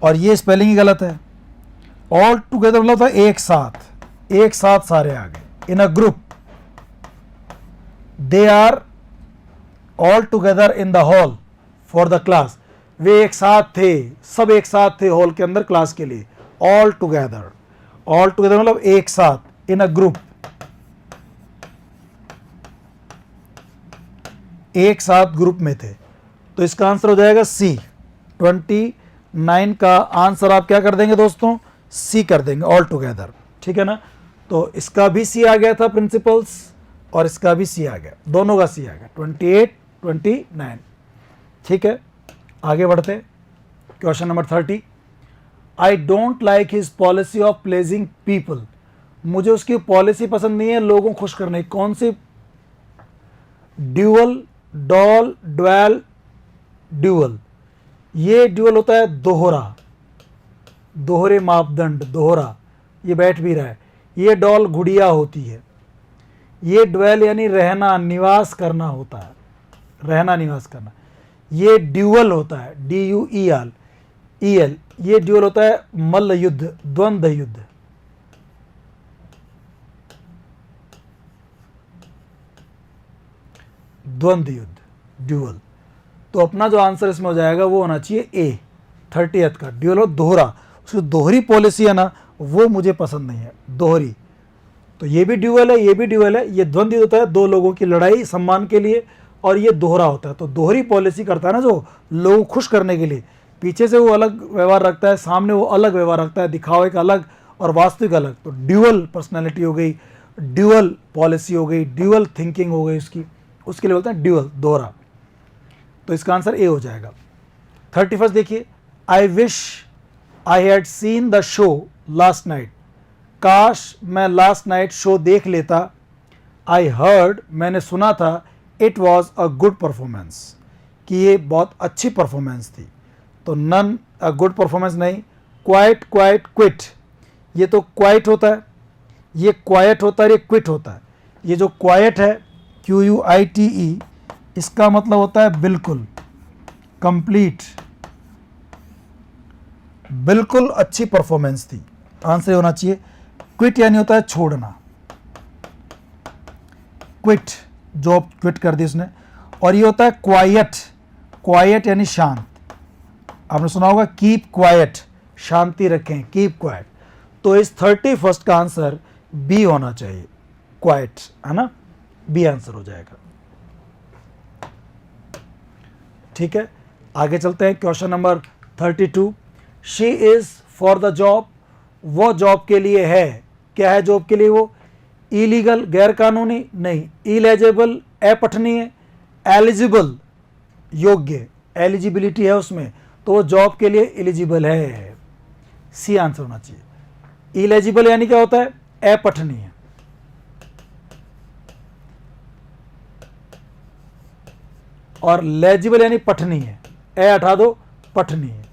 और ये स्पेलिंग ही गलत है। ऑल टुगेदर मतलब था एक साथ सारे आ गए, in a group, they are all together in the hall for the class, वे एक साथ थे, सब एक साथ थे हॉल के अंदर क्लास के लिए। ऑल टुगेदर मतलब एक साथ, इन अ ग्रुप, एक साथ ग्रुप में थे। तो इसका आंसर हो जाएगा सी। 29 का आंसर आप क्या कर देंगे दोस्तों, सी कर देंगे, ऑल टुगेदर, ठीक है ना। तो इसका भी सी आ गया था प्रिंसिपल्स, और इसका भी सी आ गया, दोनों का सी आ गया, 28, 29, ठीक है। आगे बढ़ते, question number 30। I don't like his policy of pledging people, मुझे उसकी पॉलिसी पसंद नहीं है लोगों को खुश करने की। कौन सी? Dual, doll, dwell, dual. ये ड्यूअल होता है दोहरा, दोहरे मापदंड, दोहरा, ये बैठ भी रहा है। ये डॉल गुड़िया होती है। ये ड्वेल यानी रहना, निवास करना होता है, रहना, निवास करना। ये ड्यूअल होता है, डी यू ई एल, ये ड्यूअल होता है मल्ल युद्ध, द्वंद्व युद्ध। द्वंद्व युद्ध, ड्यूअल। तो अपना जो आंसर इसमें हो जाएगा वो होना चाहिए ए, 30th का। ड्यूअल और दोहरा, उसकी दोहरी पॉलिसी है ना, वो मुझे पसंद नहीं है, दोहरी। तो ये भी ड्यूअल है, ये भी ड्यूअल है। ये द्वंद्व युद्ध होता है दो लोगों की लड़ाई सम्मान के लिए, और ये दोहरा होता है। तो दोहरी पॉलिसी करता है ना जो, लोग खुश करने के लिए। पीछे से वो अलग व्यवहार रखता है, सामने वो अलग व्यवहार रखता है, दिखावे का अलग और वास्तविक अलग। तो ड्यूअल पर्सनैलिटी हो गई, ड्यूअल पॉलिसी हो गई, ड्यूअल थिंकिंग हो गई उसकी, उसके लिए बोलते हैं ड्यूअल, दोहरा। तो इसका आंसर ए हो जाएगा। 31 देखिए, I wish I had seen the show last night, काश मैं लास्ट नाइट शो देख लेता। आई हर्ड, मैंने सुना था, it was a good performance, कि ये बहुत अच्छी परफॉर्मेंस थी। तो नन अ गुड परफॉर्मेंस नहीं। क्वाइट, क्वाइट, क्विट, ये तो क्वाइट होता है, ये क्वाइट होता है, ये क्विट होता है। ये जो क्वाइट है, QUITE, इसका मतलब होता है बिल्कुल, कंप्लीट, बिल्कुल अच्छी परफॉर्मेंस थी, आंसर होना चाहिए। क्विट यानी होता है छोड़ना, क्विट, जॉब क्विट कर दी उसने। और ये होता है क्वाइट, क्वाइट यानी शांत। आपने सुना होगा कीप क्वाइट, शांति रखें, कीप क्वाइट। तो इस 31 का आंसर बी होना चाहिए, क्वाइट, है ना, बी आंसर हो जाएगा। ठीक है, आगे चलते हैं। Question number 32। She is for the job, वो जॉब के लिए है। क्या है जॉब के लिए? वो इलीगल, गैर कानूनी नहीं, इलेजिबल, अपठनीय, एलिजिबल, योग्य, एलिजिबिलिटी है उसमें, तो वो जॉब के लिए एलिजिबल है। सी आंसर होना चाहिए। इलेजिबल यानी क्या होता है? अपठनीय। और लेजिबल यानी पठनीय, ए हटा दो, पठनीय,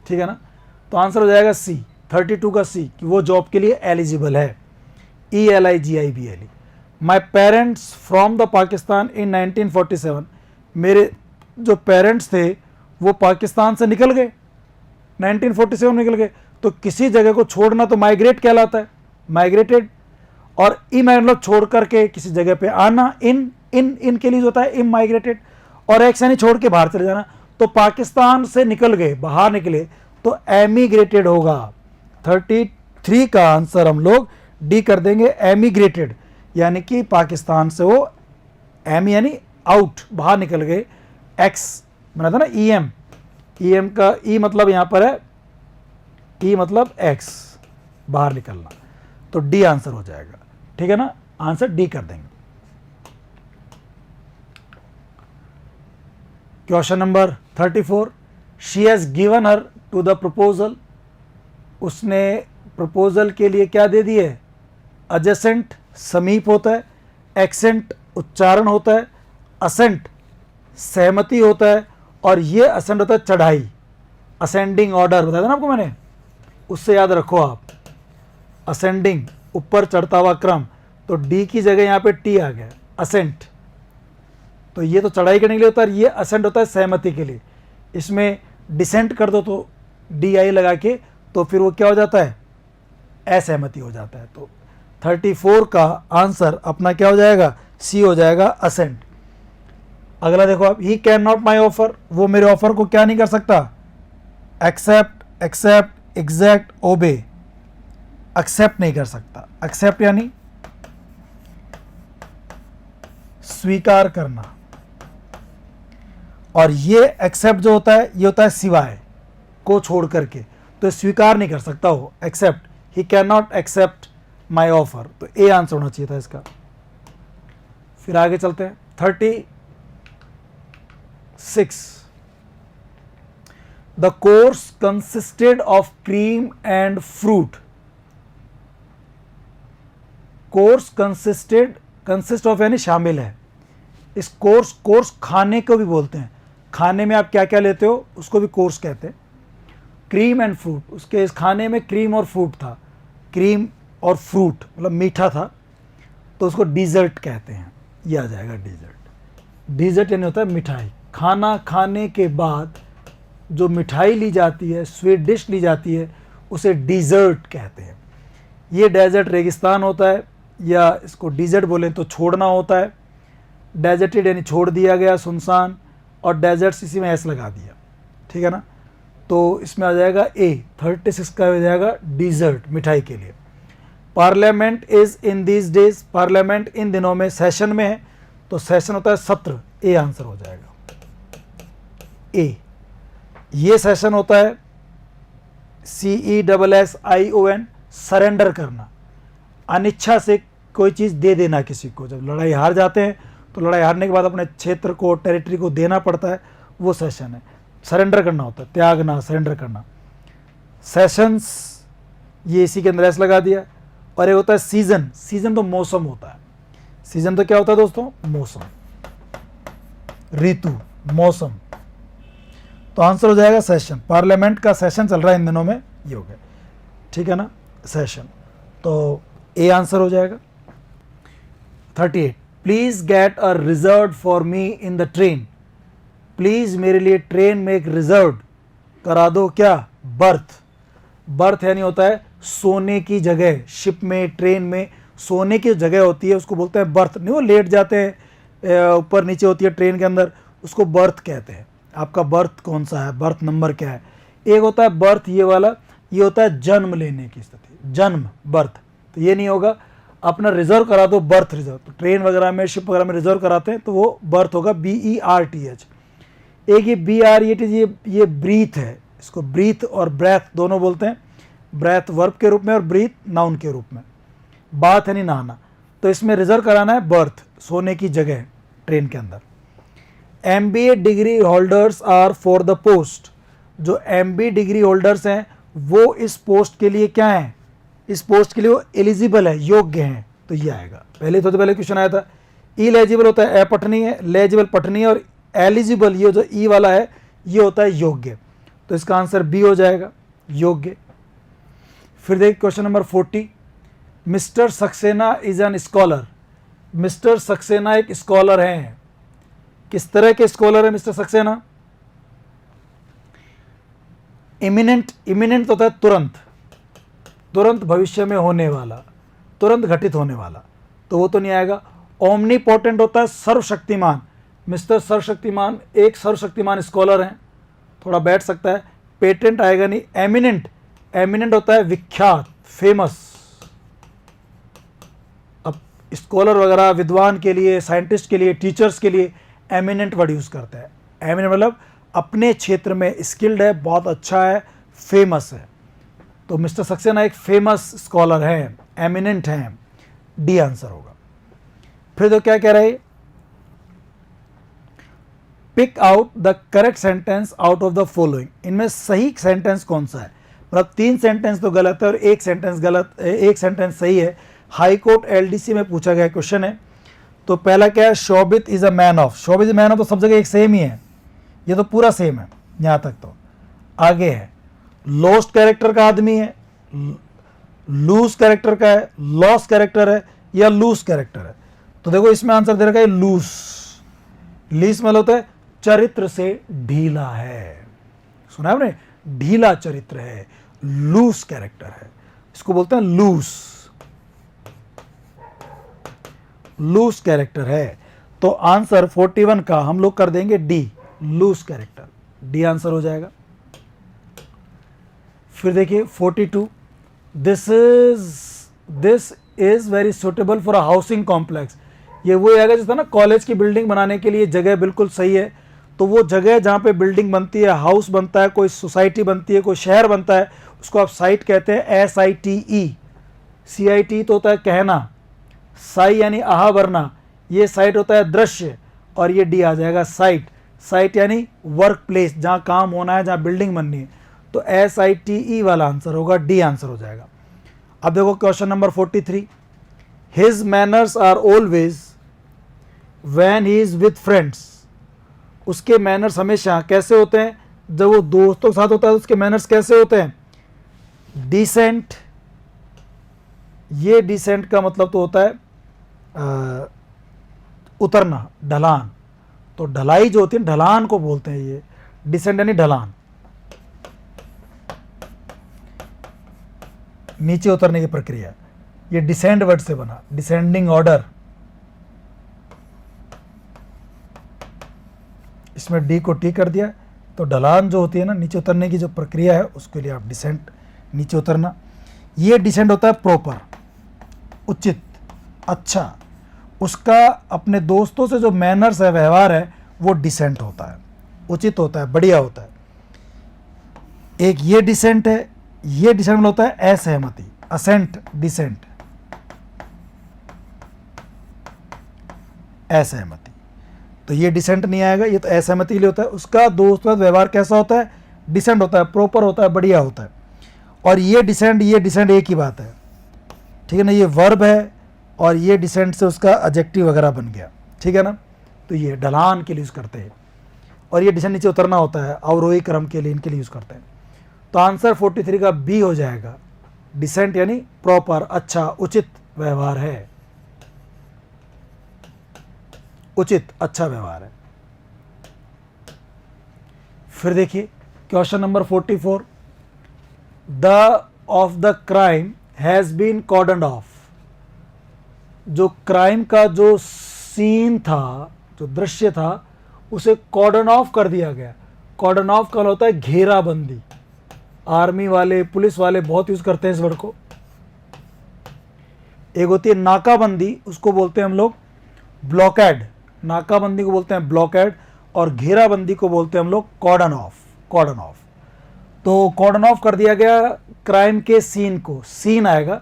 ठीक है ना। तो आंसर हो जाएगा सी, 32 का सी, कि वो जॉब के लिए एलिजिबल है, ELIGIBLE। My parents from the Pakistan in 1947, मेरे जो पेरेंट्स थे वो पाकिस्तान से निकल गए, 1947 में निकल गए। तो किसी जगह को छोड़ना तो माइग्रेट कहलाता है, माइग्रेटेड। और मतलब छोड़ करके किसी जगह पे आना, इन के लिए होता है इमाइग्रेटेड। और एक्स यानी छोड़ के बाहर चले जाना। तो पाकिस्तान से निकल गए, बाहर निकले, तो एमिग्रेटेड होगा। 33 का आंसर हम लोग डी कर देंगे, एमिग्रेटेड, यानी कि पाकिस्तान से वो एम यानी आउट, बाहर निकल गए। एक्स बना था ना EM, EM का ई मतलब यहां पर है ई मतलब एक्स, बाहर निकलना, तो डी आंसर हो जाएगा। ठीक है ना, आंसर डी कर देंगे। Question number 34, she has given her to the proposal, उसने प्रपोजल के लिए क्या दे दिए? एडजेसेंट समीप होता है, एक्सेंट उच्चारण होता है, असेंट सहमति होता है, और ये असेंट होता है चढ़ाई, असेंडिंग ऑर्डर बताया था ना आपको मैंने, उससे याद रखो आप, असेंडिंग ऊपर चढ़ता हुआ क्रम, तो डी की जगह यहाँ पे टी आ गया, असेंट। तो ये तो चढ़ाई करने के लिए होता है, ये असेंट होता है सहमति के लिए। इसमें डिसेंट कर दो तो डी आई लगा के, तो फिर वो क्या हो जाता है? असहमति हो जाता है। तो 34 का आंसर अपना क्या हो जाएगा? सी हो जाएगा, असेंट। अगला देखो आप, he can not my offer, वो मेरे ऑफर को क्या नहीं कर सकता? Accept, accept, exact, obey. Accept नहीं कर सकता, एक्सेप्ट यानी स्वीकार करना, और ये एक्सेप्ट जो होता है ये होता है सिवाय को छोड़ करके, तो स्वीकार नहीं कर सकता वो, accept. He can not accept my offer, तो ए आंसर होना चाहिए था इसका। फिर आगे चलते हैं, 36, the course consisted of cream and fruit. Course consisted, consist of यानी शामिल है। इस कोर्स, कोर्स खाने को भी बोलते हैं, खाने में आप क्या क्या लेते हो उसको भी कोर्स कहते हैं। क्रीम एंड फ्रूट, उसके इस खाने में क्रीम और फ्रूट था, क्रीम और फ्रूट मतलब मीठा था, तो उसको डिज़र्ट कहते हैं, ये आ जाएगा डिज़र्ट। डिज़र्ट यानी होता है मिठाई, खाना खाने के बाद जो मिठाई ली जाती है, स्वीट डिश ली जाती है, उसे डिज़र्ट कहते हैं। ये डेजर्ट रेगिस्तान होता है, या इसको डिज़र्ट बोलें तो छोड़ना होता है। डेजर्टेड यानी छोड़ दिया गया, सुनसान, और डेजर्ट्स इसी में एस लगा दिया। ठीक है ना, तो इसमें आ जाएगा ए, 36 का हो जाएगा डिज़र्ट, मिठाई के लिए। Parliament is in these days, parliament in दिनों में, सेशन में है, तो सेशन होता है सत्र, ए आंसर हो जाएगा, ए। ये सेशन होता है CESSION, सरेंडर करना, अनिच्छा से कोई चीज़ दे देना किसी को। जब लड़ाई हार जाते हैं तो लड़ाई हारने के बाद अपने क्षेत्र को, टेरिटरी को देना पड़ता है, वो सेशन है, सरेंडर करना होता है, त्यागना, सरेंडर करना। सेशंस, ये इसी के अंदर एस लगा दिया। और ये होता है सीजन, सीजन तो मौसम होता है, सीजन तो क्या होता है दोस्तों? मौसम, ऋतु, मौसम। तो आंसर हो जाएगा सेशन। पार्लियामेंट का सेशन चल रहा है इन दिनों में, ये हो गया। ठीक है ना, सेशन, तो ए आंसर हो जाएगा। 38, please get a reserve for me in the train, please मेरे लिए ट्रेन में एक रिजर्व करा दो, क्या? बर्थ। बर्थ यानी होता है सोने की जगह, शिप में, ट्रेन में सोने की जगह होती है, उसको बोलते हैं बर्थ। नहीं वो लेट जाते हैं, ऊपर नीचे होती है ट्रेन के अंदर, उसको बर्थ कहते हैं। आपका बर्थ कौन सा है, बर्थ नंबर क्या है? एक होता है बर्थ ये वाला, ये होता है जन्म लेने की स्थिति, जन्म, बर्थ। तो ये नहीं होगा, अपना रिजर्व करा दो, बर्थ रिजर्व। तो ट्रेन वगैरह में, शिप वगैरह में रिजर्व कराते हैं तो वो बर्थ होगा, BERTH। एक ये BRETH, ये ब्रीथ है, इसको ब्रीथ और ब्रेथ दोनों बोलते हैं। ब्रेथ वर्ब के रूप में और ब्रीथ नाउन के रूप में। बाथ यानी नहाना, तो इसमें रिजर्व कराना है बर्थ, सोने की जगह ट्रेन के अंदर। MBA degree holders are for the post, जो MBA डिग्री होल्डर्स हैं वो इस पोस्ट के लिए क्या हैं? इस पोस्ट के लिए वो एलिजिबल है, योग्य हैं, तो ये आएगा। पहले तो पहले क्वेश्चन आया था, इलेजिबल होता है अपठनीय है, लेजिबल पठनीय है, और एलिजिबल ये जो ई वाला है ये होता है योग्य, तो इसका आंसर बी हो जाएगा, योग्य। फिर देखिए question number 40, mister Saxena is an scholar, mister Saxena एक स्कॉलर हैं। किस तरह के स्कॉलर है मिस्टर सक्सेना? इमिनेंट, इमिनेंट होता है तुरंत, तुरंत भविष्य में होने वाला, तुरंत घटित होने वाला, तो वो तो नहीं आएगा। ओमनीपोटेंट होता है सर्वशक्तिमान, मिस्टर सर्वशक्तिमान एक सर्वशक्तिमान स्कॉलर हैं, थोड़ा बैठ सकता है। पेटेंट आएगा नहीं। एमिनेंट, एमिनेंट होता है विख्यात, फेमस। अब स्कॉलर वगैरह विद्वान के लिए, साइंटिस्ट के लिए, टीचर्स के लिए एमिनेंट वर्ड यूज़ करता है। एमिनेंट मतलब अपने क्षेत्र में स्किल्ड है, बहुत अच्छा है, फेमस है। तो मिस्टर सक्सेना एक फेमस स्कॉलर है, एमिनेंट हैं, डी आंसर होगा। फिर तो क्या कह रहे हैं, pick out the correct sentence out of the following, इनमें सही सेंटेंस कौन सा है। मतलब 3 सेंटेंस तो गलत है और 1 सेंटेंस गलत, 1 सेंटेंस सही है। हाई कोर्ट एलडीसी में पूछा गया क्वेश्चन है। तो पहला क्या है, Shobhit is a man of, Shobhit man of तो सब जगह एक सेम ही है, ये तो पूरा सेम है यहां तक। तो आगे है, लॉस्ट कैरेक्टर का आदमी है, लूज कैरेक्टर का है, लॉस कैरेक्टर है या लूज कैरेक्टर है। तो देखो इसमें आंसर दे रखा है लूज। लीस मतलब होता है चरित्र से ढीला है, सुना है आपने, ढीला चरित्र है, लूज कैरेक्टर है, इसको बोलते हैं लूज, लूज कैरेक्टर है। तो आंसर 41 का हम लोग कर देंगे D, loose character, D answer हो जाएगा। फिर देखिए 42, this is very suitable for a housing complex. ये वो जगह जो था ना, कॉलेज की बिल्डिंग बनाने के लिए जगह बिल्कुल सही है। तो वो जगह जहाँ पे बिल्डिंग बनती है, हाउस बनता है, कोई सोसाइटी बनती है, कोई शहर बनता है, उसको आप साइट कहते हैं, SITE। CIT तो होता है कहना, साई यानी आहा भरना, ये साइट होता है दृश्य, और ये डी आ जाएगा साइट। साइट यानी वर्क प्लेस, जहाँ काम होना है, जहाँ बिल्डिंग बननी है। तो SITE वाला आंसर होगा, डी आंसर हो जाएगा। अब देखो question number 43, his manners are always when he is with friends. उसके मैनर्स हमेशा कैसे होते हैं, जब वो दोस्तों के साथ होता है उसके मैनर्स कैसे होते हैं, डिसेंट। ये डिसेंट का मतलब तो होता है उतरना, ढलान। तो ढलाई जो होती है, ढलान को बोलते हैं ये, डिसेंट यानी ढलान, नीचे उतरने की प्रक्रिया। ये डिसेंड वर्ड से बना, डिसेंडिंग ऑर्डर। इसमें डी को टी कर दिया। तो ढलान जो होती है ना, नीचे उतरने की जो प्रक्रिया है, उसके लिए आप डिसेंट, नीचे उतरना। ये डिसेंट होता है प्रॉपर, उचित, अच्छा। उसका अपने दोस्तों से जो मैनर्स है, व्यवहार है, वो डिसेंट होता है, उचित होता है, बढ़िया होता है। एक ये डिसेंट है, ये डिसेंट में होता है असहमति, असेंट, डिसेंट, असहमति। तो ये डिसेंट नहीं आएगा, ये तो असहमति के लिए होता है। उसका दोस्त का व्यवहार कैसा होता है, डिसेंट होता है, प्रॉपर होता है, बढ़िया होता है। और ये डिसेंट एक ही बात है, ठीक है ना। ये वर्ब है और ये डिसेंट से उसका एडजेक्टिव वगैरह बन गया, ठीक है ना। तो ये ढलान के लिए यूज़ करते हैं। और ये डिसेंट नीचे उतरना होता है, अवरोही क्रम के लिए, इनके लिए यूज़ करते हैं। तो आंसर 43 का बी हो जाएगा, डिसेंट यानी प्रॉपर, अच्छा, उचित व्यवहार है, उचित, अच्छा व्यवहार है। फिर देखिए question number 44, the of the crime has been cordoned off. जो क्राइम का जो सीन था, जो दृश्य था, उसे कॉर्डन ऑफ कर दिया गया। कॉर्डन ऑफ का होता है घेराबंदी। आर्मी वाले, पुलिस वाले बहुत यूज करते हैं इस वर्ड को। एक होती है नाकाबंदी, उसको बोलते हैं हम लोग ब्लॉकेड, नाकाबंदी को बोलते हैं ब्लॉकेड, और घेराबंदी को बोलते हैं हम लोग कॉर्डन ऑफ, कॉर्डन ऑफ। तो कॉर्डन ऑफ कर दिया गया क्राइम के सीन को, सीन आएगा।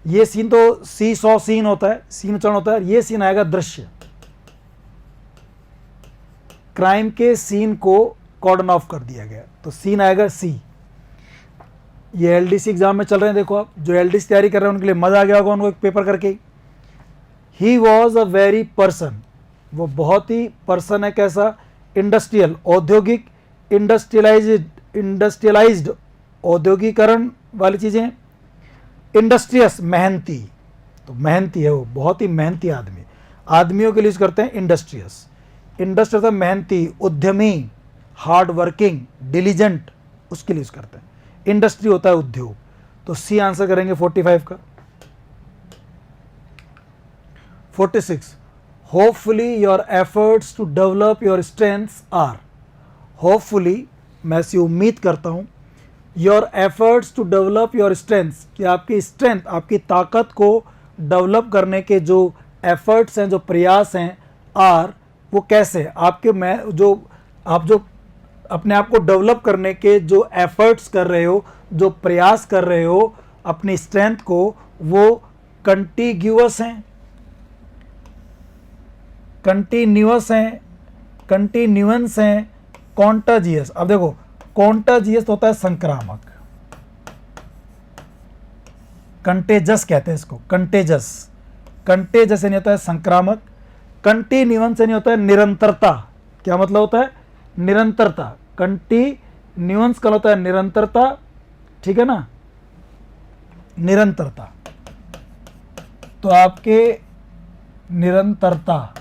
ये सीन तो सी सॉ सीन होता है, सीन उच्चारण होता है। ये सीन आएगा दृश्य, क्राइम के सीन को कॉर्डन ऑफ कर दिया गया, तो सीन आएगा सी। ये एलडीसी एग्जाम में चल रहे हैं, देखो आप जो एलडीसी तैयारी कर रहे हैं उनके लिए मजा आ गया होगा उनको एक पेपर करके। He was a very person, वो बहुत ही पर्सन है, कैसा, इंडस्ट्रियल, औद्योगिक, इंडस्ट्रियलाइज्ड, औद्योगिकरण वाली चीजें, इंडस्ट्रियस, मेहनती। तो मेहनती है वो, बहुत ही मेहनती आदमी, आदमियों के लिए यूज करते हैं इंडस्ट्रियस। इंडस्ट्रियस है मेहनती, उद्यमी, हार्ड वर्किंग, डिलीजेंट, उसके लिए यूज करते हैं। इंडस्ट्री होता है उद्योग। तो सी आंसर करेंगे 45 का। 46, hopefully your efforts to develop your strengths are. Hopefully, मैं ऐसी उम्मीद करता हूं, your efforts to develop your strengths, कि आपकी स्ट्रेंथ, आपकी ताकत को डेवलप करने के जो एफर्ट्स हैं, जो प्रयास हैं, आर, वो कैसे आपके, मैं जो आप जो अपने आप को डेवलप करने के जो एफर्ट्स कर रहे हो, जो प्रयास कर रहे हो अपनी स्ट्रेंथ को, वो कंटिग्यूअस हैं, कंटिन्यूअस हैं, कंटिन्यूअंस हैं, कॉन्टाजियस। अब देखो कॉन्टाजियस होता है संक्रामक, कंटेजस कहते हैं इसको, कंटेजस। कंटेजस नहीं होता है संक्रामक। कंटिन्यूअंस नहीं होता है निरंतरता। क्या मतलब होता है? निरंतरता। कंटिन्यूअंस का होता है निरंतरता, ठीक है ना, निरंतरता। तो आपके निरंतरता,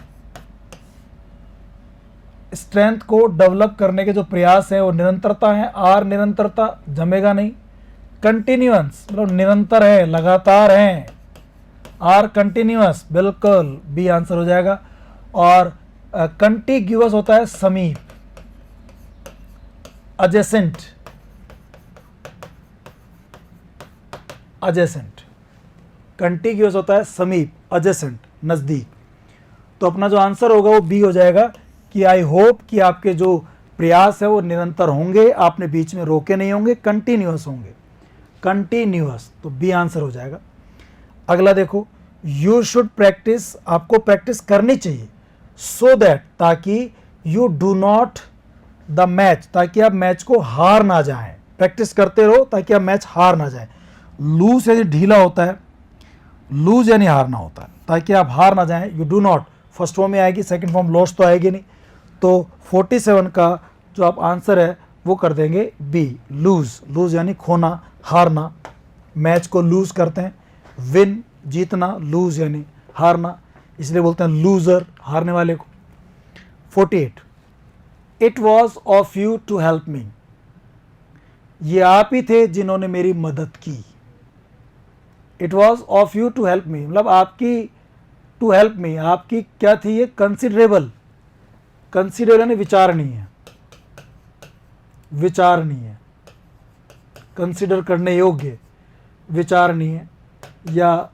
स्ट्रेंथ को डेवलप करने के जो प्रयास है वो निरंतरता है। आर निरंतरता, जमेगा नहीं। कंटिन्यूअंस मतलब निरंतर है, लगातार है। आर कंटिन्यूअस, बिल्कुल बी आंसर हो जाएगा। और कंटिग्यूअस होता है समीप, अजेसेंट, अजेसेंट। कंटिग्यूअस होता है समीप, अजेसेंट, नज़दीक। तो अपना जो आंसर होगा वो बी हो जाएगा कि आई होप कि आपके जो प्रयास है वो निरंतर होंगे, आपने बीच में रोके नहीं होंगे, कंटिन्यूअस होंगे, कंटिन्यूअस। तो बी आंसर हो जाएगा। अगला देखो, यू शुड प्रैक्टिस, आपको प्रैक्टिस करनी चाहिए, सो दैट, ताकि you do not the match, ताकि आप मैच को हार ना जाएं। प्रैक्टिस करते रहो ताकि आप मैच हार ना जाएं। लूज यानी ढीला होता है, लूज यानी हारना होता है, ताकि आप हार ना जाएं। You do not first form में आएगी, सेकंड फॉर्म लॉस तो आएगी नहीं। तो 47 का जो आप आंसर है वो कर देंगे बी, लूज। लूज यानी खोना, हारना, मैच को लूज करते हैं। विन जीतना, लूज यानी हारना, इसलिए बोलते हैं लूजर, हारने वाले को। 48, it was of you to help me, ये आप ही थे जिन्होंने मेरी मदद की। It was of you to help me मतलब आपकी, टू हेल्प मी आपकी क्या थी ये? कंसिडरेबल। कंसिडर यानी विचारणीय, विचारणीय, कंसिडर करने योग्य, विचारणीय या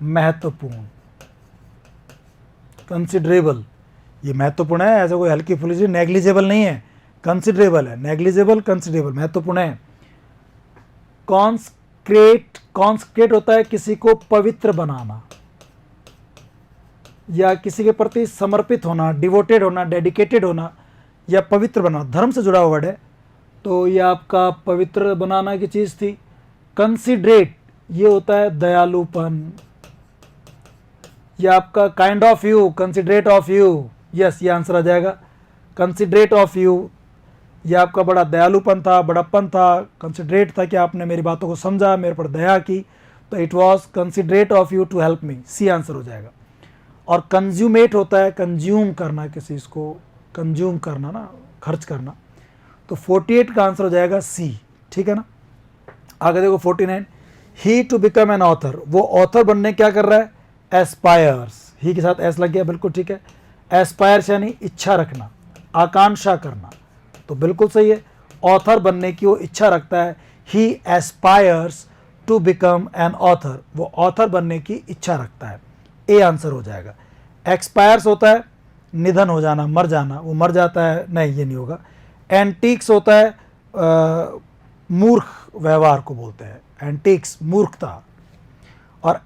महत्वपूर्ण। कंसिडरेबल ये महत्वपूर्ण है, ऐसा कोई हल्की फुल्की, नेग्लिजेबल नहीं है, कंसिडरेबल है। नेग्लिजेबल, कंसिडरेबल, महत्वपूर्ण है। कॉन्सक्रेट, कॉन्सक्रेट होता है किसी को पवित्र बनाना या किसी के प्रति समर्पित होना, डिवोटेड होना, डेडिकेटेड होना या पवित्र बनाना, धर्म से जुड़ा हुआ वर्ड है। तो ये आपका पवित्र बनाना की चीज़ थी। कंसिडरेट ये होता है दयालुपन, ये आपका kind of you, considerate of you, yes ये आंसर आ जाएगा। कंसिडरेट ऑफ यू, ये आपका बड़ा दयालुपन था, बड़प्पन था, कंसिडरेट था कि आपने मेरी बातों को समझा, मेरे पर दया की। तो it was considerate of you to help me, C answer हो जाएगा। और कंज्यूमेट होता है कंज्यूम करना, किसी चीज़ को कंज्यूम करना ना, खर्च करना। तो 48 का आंसर हो जाएगा सी, ठीक है ना। आगे देखो 49, ही टू बिकम एन ऑथर, वो ऑथर बनने क्या कर रहा है? एस्पायर्स, ही के साथ एस लग गया, बिल्कुल ठीक है। एस्पायर्स यानी इच्छा रखना, आकांक्षा करना, तो बिल्कुल सही है। ऑथर बनने की वो इच्छा रखता है, he aspires to become an author, वो ऑथर बनने की इच्छा रखता है, ए आंसर हो जाएगा। एक्सपायर्स होता है निधन हो जाना, मर जाना, वो मर जाता है, नहीं ये नहीं होगा। एंटीक्स होता है मूर्ख व्यवहार को बोलते हैं, एंटीक्स मूर्खता। और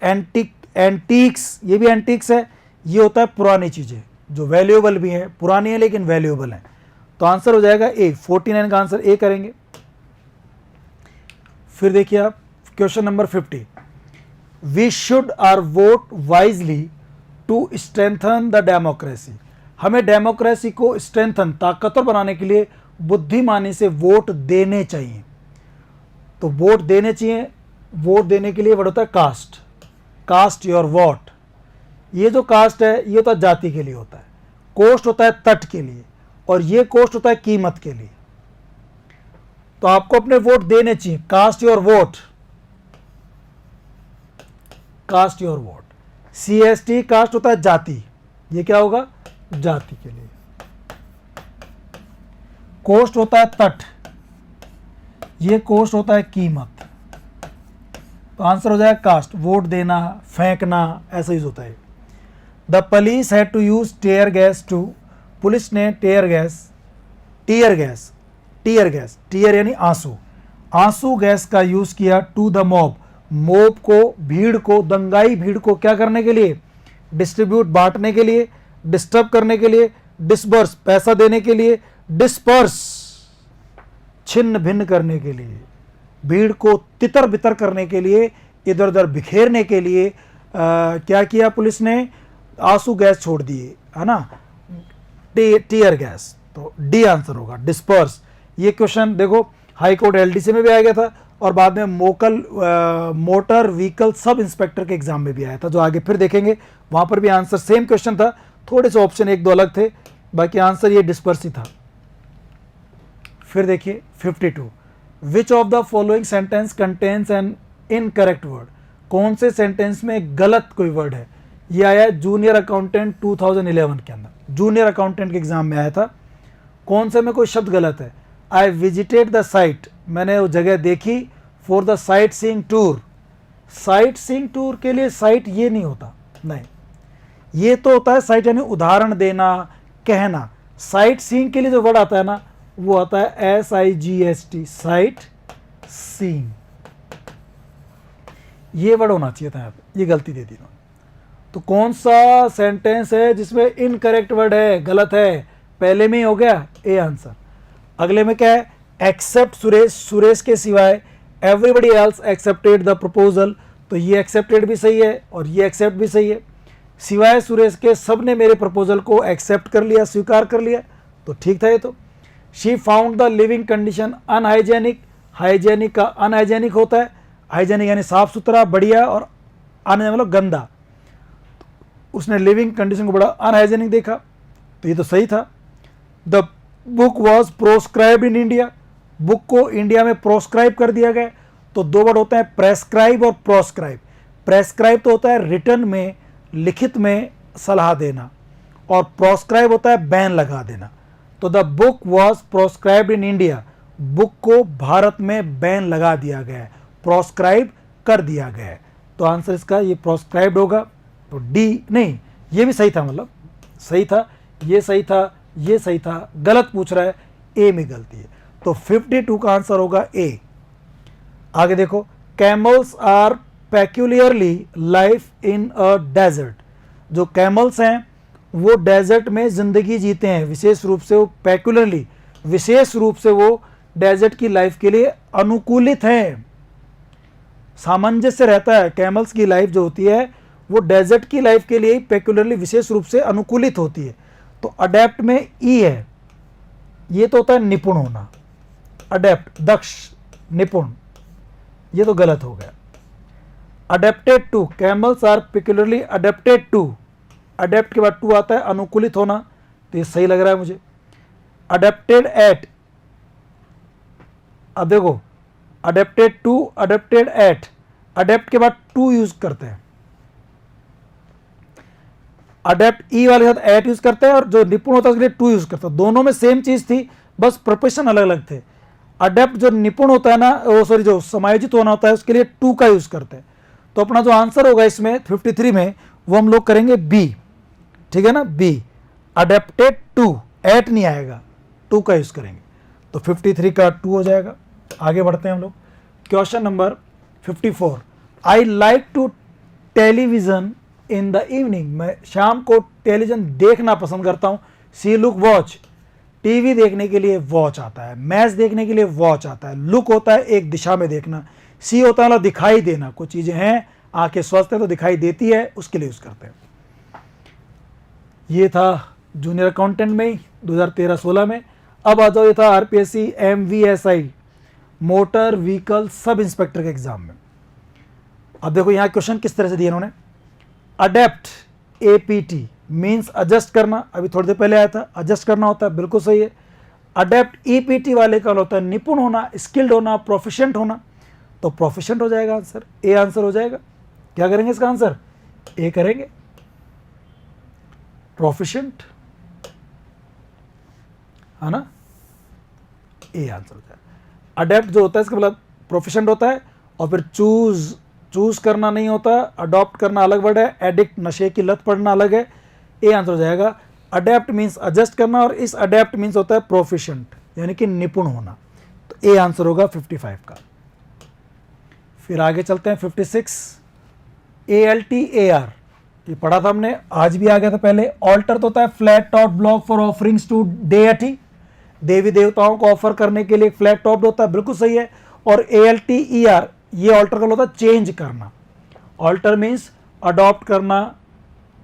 एंटीक्स ये भी एंटीक्स है, ये होता है पुरानी चीज़ें जो वैल्यूएबल भी हैं, पुरानी है लेकिन वैल्यूएबल हैं। तो आंसर हो जाएगा ए, 49 का आंसर ए करेंगे। फिर देखिए आप question number 50, we should are vote wisely to strengthen the democracy, हमें डेमोक्रेसी को स्ट्रेंथन, ताकतवर बनाने के लिए बुद्धिमानी से वोट देने चाहिए। तो वोट देने चाहिए, वोट देने के लिए वर्ड होता है कास्ट, कास्ट योर वोट। ये जो कास्ट है ये होता है जाति के लिए होता है, कोस्ट होता है तट के लिए, और ये कोस्ट होता है कीमत के लिए। तो आपको अपने वोट देने चाहिए, cast your vote, cast your vote. CST caste होता है जाति, ये क्या होगा? जाति के लिए। कोस्ट होता है तट, ये कोस्ट होता है कीमत। तो आंसर हो जाएगा कास्ट, वोट देना, फेंकना, ऐसा यूज होता है। The police had to use tear gas to, police ने tear gas, tear gas, tear gas, tear यानी आंसू, आंसू गैस का यूज किया टू द मॉब, मोब को, भीड़ को, दंगाई भीड़ को क्या करने के लिए, डिस्ट्रीब्यूट बांटने के लिए, डिस्टर्ब करने के लिए, डिसबर्स पैसा देने के लिए, डिस्पर्स छिन्न भिन्न करने के लिए, भीड़ को तितर बितर करने के लिए, इधर उधर बिखेरने के लिए क्या किया पुलिस ने, आंसू गैस छोड़ दिए, है ना, टीयर गैस। तो डी आंसर होगा, डिस्पर्स। ये क्वेश्चन देखो हाई कोर्ट एलडीसी में भी आ गया था और बाद में मोटर व्हीकल सब इंस्पेक्टर के एग्जाम में भी आया था, जो आगे फिर देखेंगे, वहां पर भी आंसर सेम क्वेश्चन था, थोड़े से ऑप्शन एक दो अलग थे, बाकी आंसर ये डिस्पर्स ही था। फिर देखिए 52, which of the following sentence contains an incorrect word, कौन से सेंटेंस में गलत कोई वर्ड है। ये आया जूनियर अकाउंटेंट 2011 के अंदर, जूनियर अकाउंटेंट के एग्जाम में आया था। कौन से में कोई शब्द गलत है, आई विजिटेड द साइट, मैंने वो जगह देखी, for the sight seeing tour, sight seeing tour के लिए साइट ये नहीं होता, नहीं, ये तो होता है साइट यानी उदाहरण देना, कहना। साइट सीइंग के लिए जो वर्ड आता है ना, वो आता है SIGST, साइट सीइंग, ये वर्ड होना चाहिए था यहाँ पे, ये गलती दे दी ना। तो कौन सा सेंटेंस है जिसमें इनकरेक्ट वर्ड है, गलत है, पहले में ही हो गया, ए आंसर। अगले में क्या है, एक्सेप्ट सुरेश, सुरेश के सिवाय, everybody else accepted the proposal, तो ये एक्सेप्टेड भी सही है और ये एक्सेप्ट भी सही है। सिवाय सुरेश के सब ने मेरे प्रपोजल को एक्सेप्ट कर लिया, स्वीकार कर लिया, तो ठीक था ये तो। She found the living condition unhygienic, hygienic का अनहाइजेनिक होता है, हाइजेनिक यानी साफ सुथरा बढ़िया, और अन मतलब गंदा, उसने लिविंग कंडीशन को बड़ा अनहाइजेनिक देखा, तो ये तो सही था। The book was proscribed in India, book को इंडिया में प्रोस्क्राइब कर दिया गया, तो दो वर्ड होते हैं प्रेस्क्राइब और प्रोस्क्राइब। प्रेस्क्राइब तो होता है रिटर्न में, लिखित में सलाह देना, और प्रोस्क्राइब होता है बैन लगा देना। तो the book was proscribed in India, book को भारत में बैन लगा दिया गया है, प्रोस्क्राइब कर दिया गया है, तो आंसर इसका ये प्रोस्क्राइब्ड होगा। तो डी नहीं, ये भी सही था, मतलब सही था, ये सही था, ये सही था, गलत पूछ रहा है, ए में गलती है, तो 52 का आंसर होगा ए। आगे देखो, camels are peculiarly life in a desert, जो कैमल्स हैं वो डेजर्ट में जिंदगी जीते हैं, विशेष रूप से वो पेक्यूलरली, विशेष रूप से वो डेजर्ट की लाइफ के लिए अनुकूलित हैं, सामंजस्य रहता है, कैमल्स की लाइफ जो होती है वो डेजर्ट की लाइफ के लिए पेक्यूलरली विशेष रूप से अनुकूलित होती है। तो अडेप्ट में ई है, ये तो होता है निपुण होना, अडेप्ट दक्ष, निपुण, ये तो गलत हो गया। Adapted to, camels are peculiarly adapted to, adapt के बाद टू आता है, अनुकूलित होना, तो ये सही लग रहा है मुझे। अडेप्टेड एट, अब देखो adapted to, adapted at, adapt के बाद टू यूज करते हैं, अडेप्ट ई वाले के साथ एट यूज करते हैं, और जो निपुण होता है उसके लिए टू यूज करता है, दोनों में सेम चीज थी, बस प्रोफेशन अलग अलग थे। अडेप्ट जो निपुण होता है ना, सॉरी जो समायोजित होना होता है उसके लिए टू का यूज करते हैं। तो अपना जो आंसर होगा इसमें 53 में, वो हम लोग करेंगे बी, ठीक है ना, बी, अडेप्टेड टू, एट नहीं आएगा, टू का यूज करेंगे, तो 53 का 2 हो जाएगा। आगे बढ़ते हैं हम लोग, question number 54, I like to television in the evening, मैं शाम को टेलीविजन देखना पसंद करता हूँ। सी लुक वॉच, टीवी देखने के लिए वॉच आता है, मैच देखने के लिए वॉच आता है, लुक होता है एक दिशा में देखना, सी होता है दिखाई देना, कुछ चीजें हैं, आंखें स्वस्थ है तो दिखाई देती है, उसके लिए यूज करते हैं। ये था जूनियर अकाउंटेंट में 2013-16 में। अब आ जाओ, ये था RPSC MVSI, motor vehicle sub inspector के एग्जाम में। अब देखो यहाँ क्वेश्चन किस तरह से दिए इन्होंने, अडेप्ट APT मीन्स एडजस्ट करना, अभी थोड़ी देर पहले आया था, एडजस्ट करना होता है, बिल्कुल सही है। अडेप्ट EPT वाले का होता है निपुण होना, स्किल्ड होना, प्रोफिशिएंट होना, तो प्रोफिशिएंट हो जाएगा आंसर, ए आंसर हो जाएगा। क्या करेंगे इसका आंसर, ए करेंगे, प्रोफिशिएंट, है ना, ए आंसर हो जाएगा। अडेप्ट जो होता है इसका मतलब प्रोफिशिएंट होता है, और फिर चूज करना नहीं होता, अडॉप्ट करना अलग वर्ड है, एडिक्ट नशे की लत पड़ना अलग है, ए आंसर हो जाएगा। अडेप्ट मीन्स एडजस्ट करना, और इस अडेप्ट मीन्स होता है प्रोफिशिएंट, यानी कि निपुण होना। तो ए आंसर होगा 55 का। फिर आगे चलते हैं 56, ALTAR, ये पढ़ा था हमने, आज भी आ गया था पहले। ऑल्टर तो होता है flat top block for offerings to deity, देवी देवताओं को ऑफर करने के लिए एक फ्लैट टॉप होता है, बिल्कुल सही है। और ALTER, ये ऑल्टर का होता है चेंज करना। ऑल्टर मीन्स अडॉप्ट करना,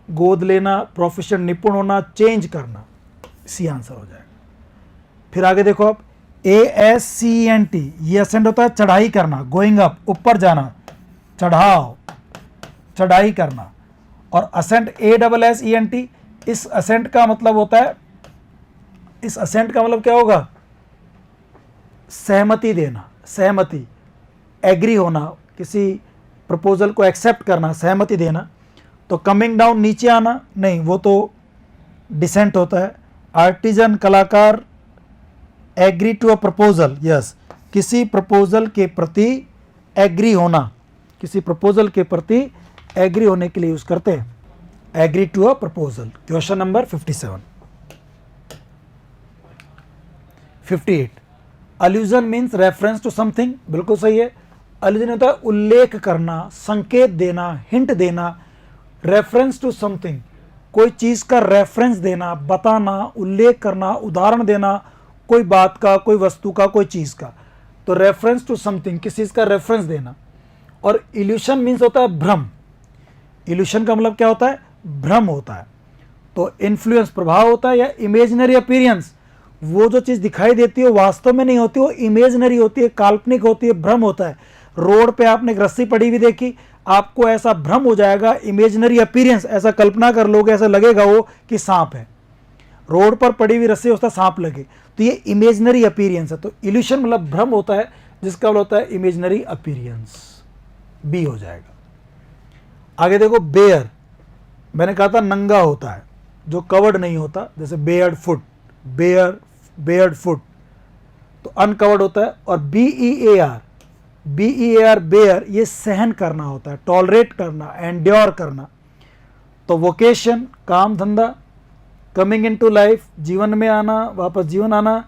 गोद लेना, प्रोफेशन निपुण होना, चेंज करना, सी आंसर हो जाएगा। फिर आगे देखो आप, ASCENT, ये असेंट होता है चढ़ाई करना, गोइंग अप, ऊपर जाना, चढ़ाव, चढ़ाई करना। और असेंट ASSENT, इस असेंट का मतलब होता है, इस असेंट का मतलब क्या होगा, सहमति देना, सहमति, एग्री होना, किसी प्रपोजल को एक्सेप्ट करना, सहमति देना। तो कमिंग डाउन, नीचे आना, नहीं, वो तो डिसेंट होता है। आर्टिजन, कलाकार, agree to a proposal, yes, किसी प्रपोजल के प्रति एग्री होना, किसी प्रपोजल के प्रति एग्री होने के लिए यूज करते हैं, agree to a proposal. Question number 57। 58, allusion means reference to something, बिल्कुल सही है। अल्यूजन होता है उल्लेख करना, संकेत देना, हिंट देना। रेफरेंस टू समथिंग, कोई चीज का रेफरेंस देना, बताना, उल्लेख करना, उदाहरण देना, कोई बात का, कोई वस्तु का, कोई चीज का। तो रेफरेंस टू समथिंग, किसी चीज का रेफरेंस देना। और इल्यूशन मीन्स होता है भ्रम। इल्यूशन का मतलब क्या होता है, भ्रम होता है। तो इन्फ्लुएंस, प्रभाव होता है, या इमेजिनरी अपीयरेंस, वो जो चीज दिखाई देती है वास्तव में नहीं होती, वो इमेजिनरी होती है, काल्पनिक होती है, भ्रम होता है। रोड पे आपने एक रस्सी पड़ी हुई देखी, आपको ऐसा भ्रम हो जाएगा, इमेजिनरी अपीयरेंस, ऐसा कल्पना कर लोगे, ऐसा लगेगा वो कि सांप है। रोड पर पड़ी हुई रस्सी उसका सांप लगे, तो ये इमेजिनरी अपीयरेंस है। तो इल्यूशन मतलब भ्रम होता है, जिसका मतलब होता है इमेजिनरी अपीयरेंस, बी हो जाएगा। आगे देखो, बेयर, मैंने कहा था नंगा होता है, जो कवर्ड नहीं होता, जैसे बेयर्ड फुट, बेयर्ड फुट, तो अनकवर्ड होता है। और BEAR, बेयर, ये सहन करना होता है, टॉलरेट करना, एंड्योर करना। तो वोकेशन, काम धंधा, कमिंग इनटू लाइफ, जीवन में आना, वापस जीवन आना,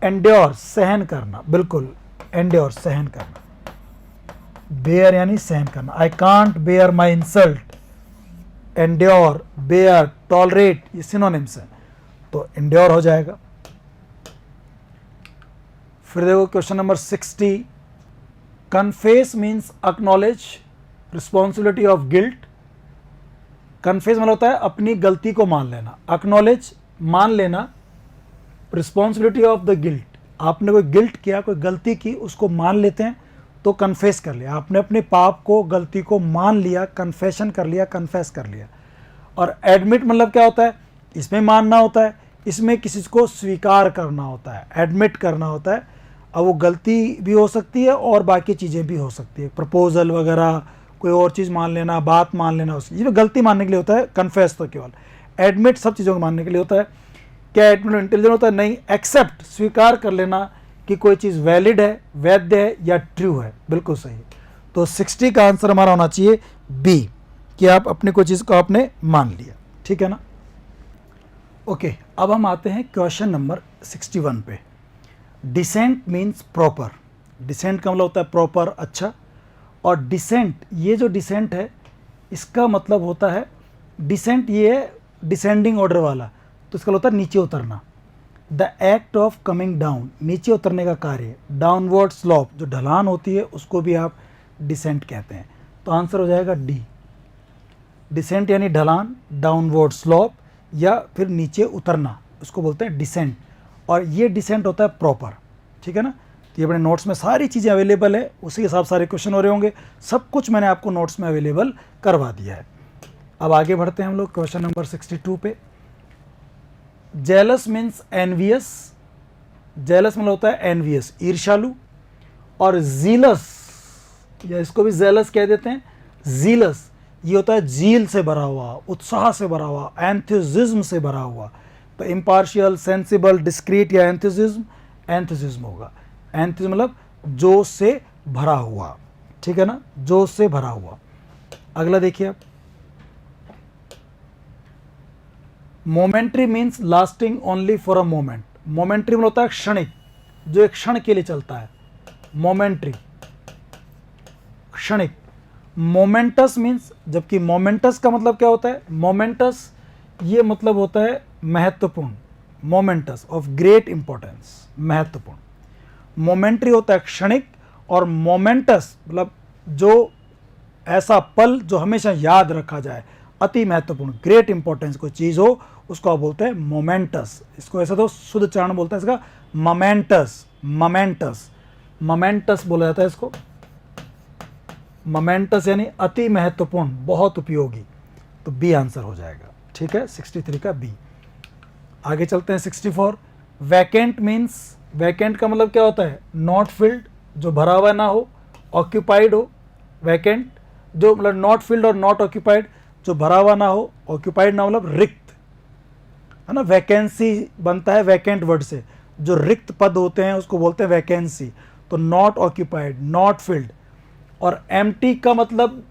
एंड्योर, सहन करना, बिल्कुल, एंड्योर, सहन करना। बेयर यानी सहन करना। I can't bear my insult, endure, bear, tolerate, ये सिनोनिम्स है, तो एंड्योर हो जाएगा। फिर देखो question number 60, confess means acknowledge responsibility of guilt. Confess मतलब होता है अपनी गलती को मान लेना, अक्नॉलेज मान लेना, रिस्पॉन्सिबिलिटी ऑफ द गिल्ट, आपने कोई गिल्ट किया, कोई गलती की, उसको मान लेते हैं तो कन्फेस कर लिया, आपने अपने पाप को, गलती को मान लिया, कन्फेशन कर लिया, कन्फेस कर लिया। और एडमिट मतलब क्या होता है, इसमें मानना होता है, इसमें किसी को स्वीकार करना होता है, एडमिट करना होता है। अब वो गलती भी हो सकती है और बाकी चीज़ें भी हो सकती है, प्रपोजल वगैरह, कोई और चीज़ मान लेना, बात मान लेना, उसकी ये गलती मानने के लिए होता है। कन्फेस तो केवल, एडमिट सब चीज़ों को मानने के लिए होता है। क्या एडमिट इंटेलिजेंट होता है, नहीं, एक्सेप्ट, स्वीकार कर लेना कि कोई चीज़ वैलिड है, वैध है या ट्रू है, बिल्कुल सही। तो 60 का आंसर हमारा होना चाहिए बी, कि आप अपनी कोई चीज़ को आपने मान लिया, ठीक है ना। ओके, अब हम आते हैं क्वेश्चन नंबर 61 पे। डिसेंट मीन्स प्रॉपर, डिसेंट का मतलब होता है प्रॉपर, अच्छा। और डिसेंट, ये जो डिसेंट है इसका मतलब होता है, डिसेंट ये है डिसेंडिंग ऑर्डर वाला, तो इसका होता है नीचे उतरना। The act of coming down, नीचे उतरने का कार्य। डाउनवर्ड स्लॉप, जो ढलान होती है उसको भी आप डिसेंट कहते हैं। तो आंसर हो जाएगा डी। डिसेंट यानी ढलान, डाउनवर्ड स्लॉप, या फिर नीचे उतरना, उसको बोलते हैं डिसेंट। और ये डिसेंट होता है प्रॉपर, ठीक है ना। तो ये अपने नोट्स में सारी चीज़ें अवेलेबल है, उसी के हिसाब सारे क्वेश्चन हो रहे होंगे, सब कुछ मैंने आपको नोट्स में अवेलेबल करवा दिया है। अब आगे बढ़ते हैं हम लोग क्वेश्चन नंबर 62 पे। जेलस मीन्स एनवियस, जेलस मतलब होता है एनवियस, ईर्ष्यालु। और जीलस, या इसको भी जेलस कह देते हैं, जीलस, ये होता है जील से भरा हुआ, उत्साह से भरा हुआ, एंथुजिज्म से भरा हुआ। तो इम्पार्शियल, सेंसिबल, डिस्क्रीट या एंथुजिज्म, एंथुजिज्म होगा। एंथुजिज्म मतलब जोश से भरा हुआ, ठीक है ना, जोश से भरा हुआ। अगला देखिए आप, momentary means lasting only for a moment. Momentary मतलब होता है क्षणिक, जो एक क्षण के लिए चलता है, मोमेंट्री, क्षणिक। मोमेंटस मीन्स, जबकि मोमेंटस का मतलब क्या होता है, मोमेंटस ये मतलब होता है महत्वपूर्ण, मोमेंटस ऑफ ग्रेट इंपॉर्टेंस, महत्वपूर्ण। मोमेंट्री होता है क्षणिक, और मोमेंटस मतलब जो ऐसा पल जो हमेशा याद रखा जाए, अति महत्वपूर्ण, ग्रेट इंपॉर्टेंस कोई चीज़ हो, उसको आप बोलते हैं मोमेंटस। इसको ऐसा तो शुद्ध उच्चारण बोलते हैं इसका मोमेंटस, मोमेंटस, मोमेंटस बोला जाता है इसको, मोमेंटस यानी अति महत्वपूर्ण, बहुत उपयोगी। तो बी आंसर हो जाएगा, ठीक है, 63 का बी। आगे चलते हैं 64। वैकेंट मीन्स, वैकेंट का मतलब क्या होता है, नॉट फिल्ड, जो भरा हुआ ना हो, ऑक्यूपाइड हो। वैकेंट जो मतलब नॉट फिल्ड और नॉट ऑक्यूपाइड, जो भरा हुआ ना हो, ऑक्यूपाइड ना मतलब रिक्त, है ना। वैकेंसी बनता है वैकेंट वर्ड से, जो रिक्त पद होते हैं उसको बोलते हैं वैकेंसी। तो नॉट ऑक्यूपाइड, नॉट फिल्ड। और एम्प्टी का मतलब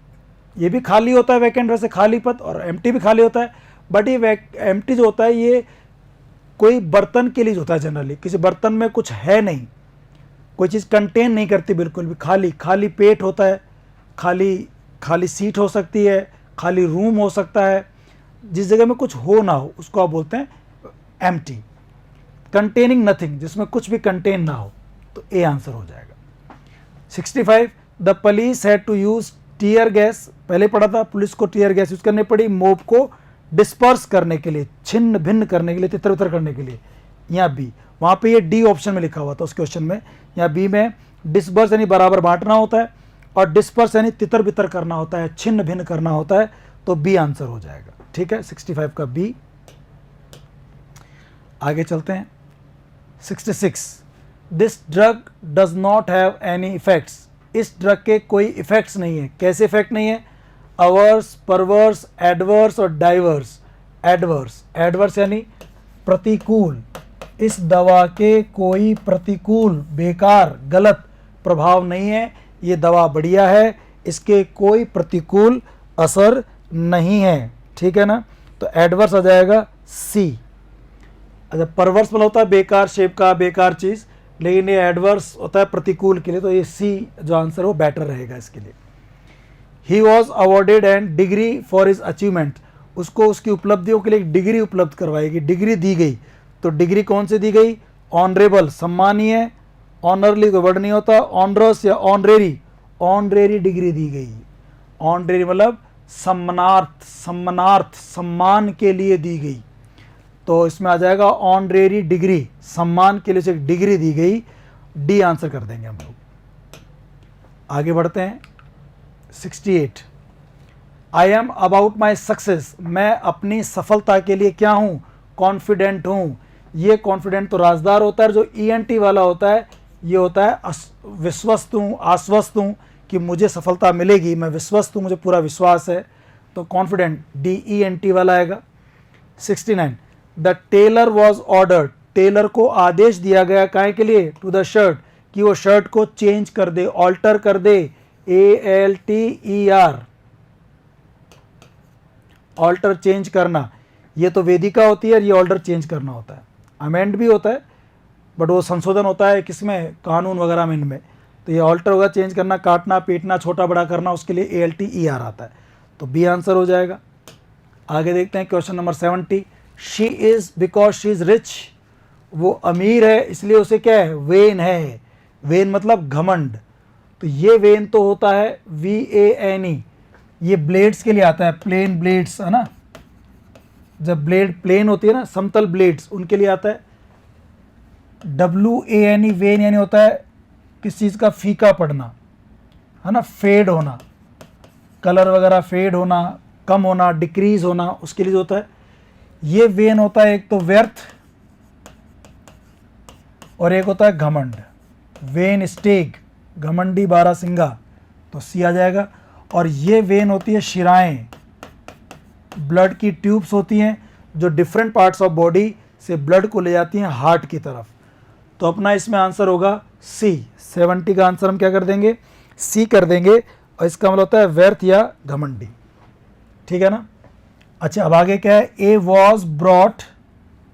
ये भी खाली होता है, वैकेंट वैसे खाली पद, और एम्प्टी भी खाली होता है, बट ये एम्प्टी जो होता है ये कोई बर्तन के लिए होता है जनरली, किसी बर्तन में कुछ है नहीं, कोई चीज़ कंटेन नहीं करती बिल्कुल भी, खाली, खाली पेट होता है, खाली सीट हो सकती है, खाली रूम हो सकता है, जिस जगह में कुछ हो ना हो उसको आप बोलते हैं एम्प्टी। कंटेनिंग नथिंग, जिसमें कुछ भी कंटेन ना हो, तो ए आंसर हो जाएगा। 65 the police had to use tear gas, पहले पढ़ा था, पुलिस को टीयर गैस यूज करनी पड़ी मोब को डिस्पर्स करने के लिए, छिन्न भिन्न करने के लिए, तितर बितर करने के लिए। यहाँ बी, वहाँ पे ये डी ऑप्शन में लिखा हुआ था उस क्वेश्चन में, यहाँ बी में डिस्पर्स यानी बराबर बांटना होता है, और डिस्पर्स यानी तितर बितर करना होता है, छिन्न भिन्न करना होता है। तो बी आंसर हो जाएगा, ठीक है, 65 का बी। आगे चलते हैं 66 this drug does not have any effects, इस ड्रग के कोई इफेक्ट्स नहीं है। कैसे इफेक्ट नहीं है, अवर्स, परवर्स, एडवर्स और डाइवर्स। एडवर्स, एडवर्स यानी प्रतिकूल, इस दवा के कोई प्रतिकूल, बेकार, गलत प्रभाव नहीं है, ये दवा बढ़िया है, इसके कोई प्रतिकूल असर नहीं है, ठीक है ना। तो एडवर्स आ जाएगा सी। अच्छा, परवर्स मतलब होता है बेकार शेप का, बेकार चीज़, लेकिन ये एडवर्स होता है प्रतिकूल के लिए, तो ये सी जो आंसर है वो बेटर रहेगा इसके लिए। He was awarded and degree for his achievement, उसको उसकी उपलब्धियों के लिए एक डिग्री उपलब्ध करवाएगी, डिग्री दी गई। तो डिग्री कौन सी दी गई, ऑनरेबल, सम्मानीय, ऑनरली कोई वर्ड नहीं होता, ऑनरस या ऑनरेरी, ऑनरेरी डिग्री दी गई। ऑनरेरी मतलब सम्मानार्थ, सम्मानार्थ, सम्मान के लिए दी गई, तो इसमें आ जाएगा ऑनरेरी डिग्री, सम्मान के लिए एक डिग्री दी गई। डी आंसर कर देंगे हम लोग। आगे बढ़ते हैं 68 I am about my success, मैं अपनी सफलता के लिए क्या हूँ, कॉन्फिडेंट हूँ। ये कॉन्फिडेंट तो राजदार होता है, जो ENT वाला होता है ये होता है विश्वस्त हूँ, आश्वस्त हूँ कि मुझे सफलता मिलेगी, मैं विश्वस्त हूँ, मुझे पूरा विश्वास है। तो कॉन्फिडेंट DENT वाला आएगा। 69 the tailor was ordered, tailor को आदेश दिया गया काहे के लिए, टू द शर्ट, कि वो शर्ट को चेंज कर दे, ऑल्टर कर दे, ALTER, ऑल्टर चेंज करना। ये तो वेदिका होती है, ये ऑल्टर चेंज करना होता है। अमेंड भी होता है बट वो संशोधन होता है किसमें, कानून वगैरह में, इनमें। तो ये ऑल्टर होगा चेंज करना, काटना, पीटना, छोटा बड़ा करना, उसके लिए ALTER आता है। तो बी आंसर हो जाएगा। आगे देखते हैं question number 70 she is because she is rich, वो अमीर है इसलिए उसे क्या है, वेन है। वेन मतलब घमंड। तो ये वेन तो होता है VANE, ये ब्लेड्स के लिए आता है, प्लेन ब्लेड्स, है ना, जब ब्लेड प्लेन होती है ना, समतल ब्लेड्स, उनके लिए आता है। WANE, वेन यानी होता है किस चीज़ का फीका पड़ना, है ना, फेड होना, कलर वगैरह फेड होना, कम होना, डिक्रीज होना, उसके लिए होता है। ये वेन होता है एक तो व्यर्थ, और एक होता है घमंड, वेन स्टेग, घमंडी बारहसिंगा, तो सी आ जाएगा। और ये वेन होती है शिराएं, ब्लड की ट्यूब्स होती हैं जो डिफरेंट पार्ट्स ऑफ बॉडी से ब्लड को ले जाती हैं हार्ट की तरफ। तो अपना इसमें आंसर होगा सी। 70 का आंसर हम क्या कर देंगे, सी कर देंगे, और इसका मतलब होता है व्यर्थ या घमंडी, ठीक है ना। अच्छा, अब आगे क्या है, ए was brought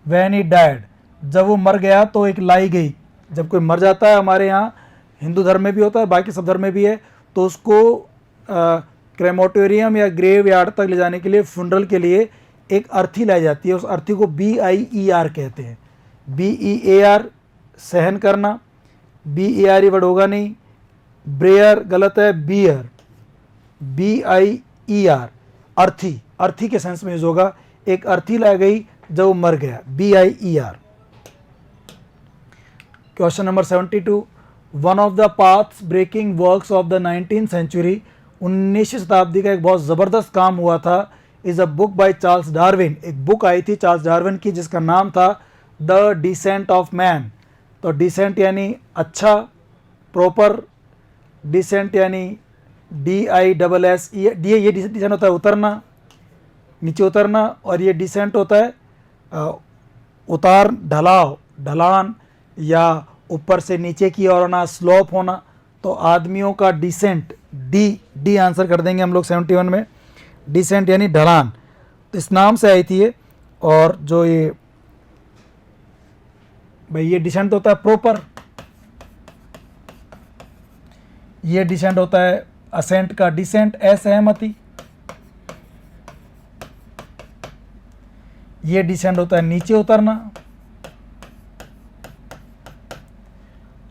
when he died, जब वो मर गया तो एक लाई गई। जब कोई मर जाता है, हमारे यहाँ हिंदू धर्म में भी होता है, बाकी सब धर्म में भी है, तो उसको क्रेमोटोरियम या ग्रेव यार्ड तक ले जाने के लिए, फ्यूनरल के लिए एक अर्थी लाई जाती है। उस अर्थी को BIER कहते हैं। BEAR सहन करना, BER वर्ड होगा नहीं, ब्रेयर गलत है, बियर, BIER अर्थी, अर्थी के सेंस में यूज होगा। एक अर्थी लाई गई जब वो मर गया, BIER। Question number 72, one of the paths breaking works of the 19th century, 19वीं शताब्दी का एक बहुत ज़बरदस्त काम हुआ था, is a book by Charles Darwin. एक बुक आई थी चार्ल्स डार्विन की जिसका नाम था द डिसेंट ऑफ मैन। तो डिसेंट यानी अच्छा, प्रॉपर, डिसेंट यानी DISS, ये डिसेंट होता है उतरना, नीचे उतरना, और ये डिसेंट होता है उतार, ढलाव, ढलान, या ऊपर से नीचे की ओर आना, स्लोप होना। तो आदमियों का डिसेंट, डी आंसर कर देंगे हम लोग 71 में। डिसेंट यानी ढलान, तो इस नाम से आई थी ये। और जो ये भाई ये डिसेंट होता है प्रॉपर, ये डिसेंट होता है असेंट का डिसेंट, असहमति। ये डिसेंट होता है नीचे उतरना,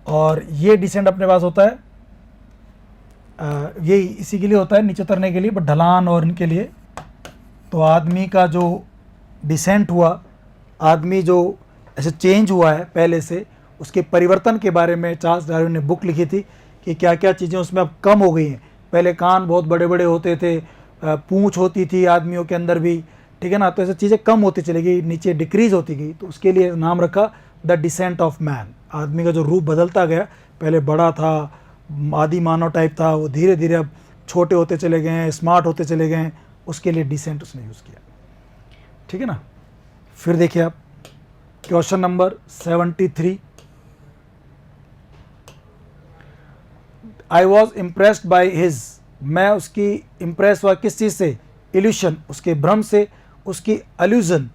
और ये डिसेंट अपने पास होता है ये इसी के लिए होता है, नीचे उतरने के लिए, बट ढलान और इनके लिए। तो आदमी का जो डिसेंट हुआ, आदमी जो ऐसे चेंज हुआ है पहले से, उसके परिवर्तन के बारे में चार्ल्स डार्विन ने बुक लिखी थी कि क्या क्या चीज़ें उसमें अब कम हो गई हैं। पहले कान बहुत बड़े बड़े होते थे, पूंछ होती थी आदमियों के अंदर भी, ठीक है ना, तो ऐसे चीज़ें कम होती चली गई, नीचे डिक्रीज होती गई। तो उसके लिए नाम रखा द डिसेंट ऑफ मैन। आदमी का जो रूप बदलता गया, पहले बड़ा था, आदि मानव टाइप था, वो धीरे धीरे अब छोटे होते चले गए हैं, स्मार्ट होते चले गए हैं, उसके लिए डिसेंट उसने यूज़ किया, ठीक है ना। फिर देखिए आप question number 73, I was impressed by his, मैं उसकी इम्प्रेस हुआ किस चीज़ से, इल्यूशन, उसके भ्रम से, उसकी अल्यूजन,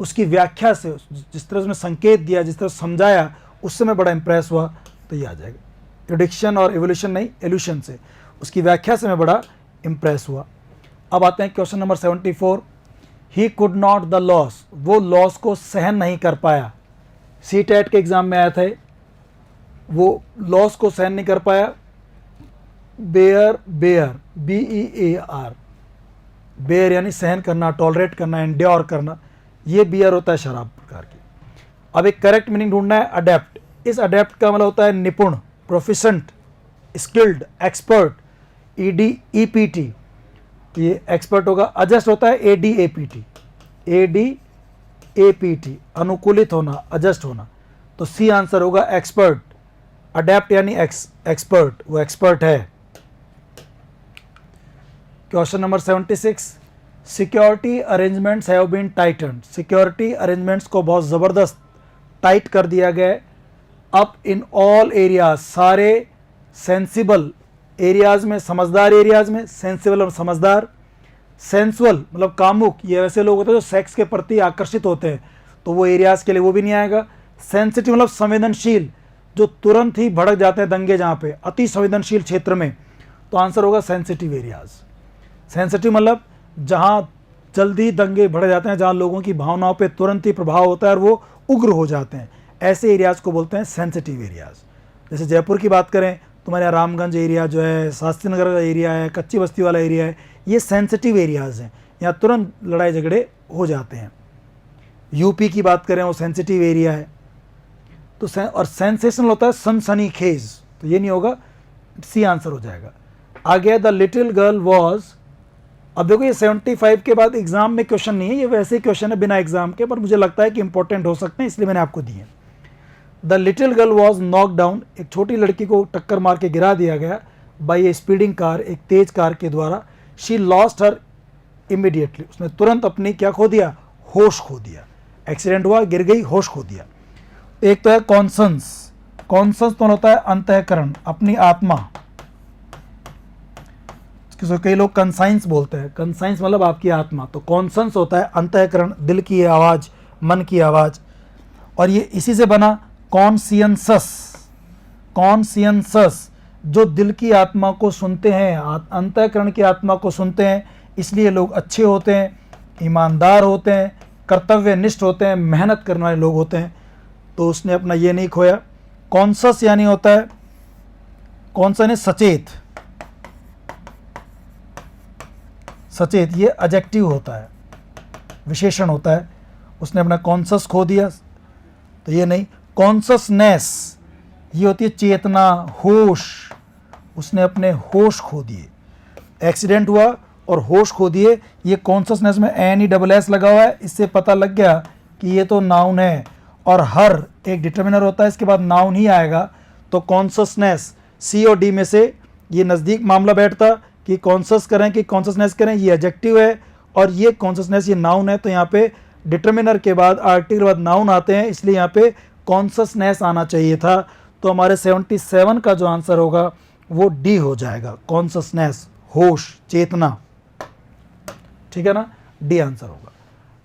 उसकी व्याख्या से, जिस तरह उसने संकेत दिया, जिस तरह समझाया, उससे मैं बड़ा इम्प्रेस हुआ। तो ये आ जाएगा, प्रेडिक्शन और एवोल्यूशन नहीं, एल्यूशन से, उसकी व्याख्या से मैं बड़ा इम्प्रेस हुआ। अब आते हैं question number 74, he could not the loss, वो लॉस को सहन नहीं कर पाया। CTET के एग्ज़ाम में आया था, वो लॉस को सहन नहीं कर पाया। बेयर, BEAR, बेयर यानी सहन करना, टॉलरेट करना, एंड्योर करना, ये बियर होता है शराब प्रकार की। अब एक करेक्ट मीनिंग ढूंढना है, अडेप्ट। इस अडेप्ट का मतलब होता है निपुण, प्रोफिशेंट, स्किल्ड, एक्सपर्ट, EDEPT, ये एक्सपर्ट होगा। एडजस्ट होता है ADAPT, अनुकूलित होना, एडजस्ट होना। तो C आंसर होगा एक्सपर्ट। अडेप्ट यानी एक्सपर्ट, वो एक्सपर्ट है। Question number 76, security arrangements have been tightened, security arrangements को बहुत ज़बरदस्त टाइट कर दिया गया है। अप इन ऑल एरियाज, सारे सेंसिबल एरियाज में, समझदार एरियाज में, सेंसिबल और समझदार। सेंसुअल मतलब कामुक, ये वैसे लोग होते हैं जो सेक्स के प्रति आकर्षित होते हैं, तो वो एरियाज के लिए वो भी नहीं आएगा। सेंसिटिव मतलब संवेदनशील, जो तुरंत ही भड़क जाते हैं दंगे जहाँ पे, अति संवेदनशील क्षेत्र में, तो आंसर होगा सेंसिटिव एरियाज। सेंसिटिव मतलब जहाँ जल्दी दंगे भड़क जाते हैं, जहाँ लोगों की भावनाओं पे तुरंत ही प्रभाव होता है और वो उग्र हो जाते हैं, ऐसे एरियाज़ को बोलते हैं सेंसिटिव एरियाज़। जैसे जयपुर की बात करें, तुम्हारे यहाँ रामगंज एरिया जो है, शास्त्री नगर का एरिया है, कच्ची बस्ती वाला एरिया है, ये सेंसिटिव एरियाज़ हैं, यहाँ तुरंत लड़ाई झगड़े हो जाते हैं। यूपी की बात करें, वो सेंसिटिव एरिया है। तो और सेंसेशनल होता है सनसनीखेज, तो ये नहीं होगा, C आंसर हो जाएगा। आगे द लिटिल गर्ल वॉज, अब देखो ये 75 के बाद एग्जाम में क्वेश्चन नहीं है, ये वैसे ही क्वेश्चन है बिना एग्जाम के, पर मुझे लगता है कि इंपॉर्टेंट हो सकते हैं, इसलिए मैंने आपको दिए। The little girl was knock down, एक छोटी लड़की को टक्कर मार के गिरा दिया गया, बाई ए स्पीडिंग कार, एक तेज कार के द्वारा। शी लॉस्ट हर इमीडिएटली, उसने तुरंत अपनी क्या खो दिया, होश खो दिया। एक्सीडेंट हुआ, गिर गई, होश खो दिया। एक तो है कॉन्संस, कॉन्संस तो होता है अंतःकरण, अपनी आत्मा, जिसको कई लोग कंसाइंस बोलते हैं, कंसाइंस मतलब आपकी आत्मा। तो कॉन्संस होता है अंतःकरण, दिल की आवाज़, मन की आवाज़। और ये इसी से बना कॉन्शियंसस। कॉन्शियंसस जो दिल की आत्मा को सुनते हैं, अंतःकरण की आत्मा को सुनते हैं, इसलिए लोग अच्छे होते हैं, ईमानदार होते हैं, कर्तव्यनिष्ठ होते हैं, मेहनत करने वाले लोग होते हैं। तो उसने अपना ये नहीं खोया। कॉन्शस यानी होता है, कौन सा, सचेत। सचेत ये एडजेक्टिव होता है, विशेषण होता है। उसने अपना कॉन्शस खो दिया, तो ये नहीं। कॉन्शसनेस ये होती है चेतना, होश। उसने अपने होश खो दिए, एक्सीडेंट हुआ और होश खो दिए। ये कॉन्शसनेस में NESS लगा हुआ है, इससे पता लग गया कि ये तो नाउन है, और हर एक डिटर्मिनर होता है, इसके बाद नाउन ही आएगा। तो कॉन्शसनेस C और D में से ये नज़दीक मामला बैठता कि कॉन्शस करें कि कॉन्शसनेस करें। ये एडजेक्टिव है और ये कॉन्शसनेस ये नाउन है, तो यहाँ पे डिटर्मिनर के बाद आर्टिकल के बाद नाउन आते हैं, इसलिए यहाँ पे कॉन्शसनेस आना चाहिए था। तो हमारे 77 का जो आंसर होगा वो D हो जाएगा, कॉन्शसनेस, होश, चेतना। ठीक है ना, D आंसर होगा।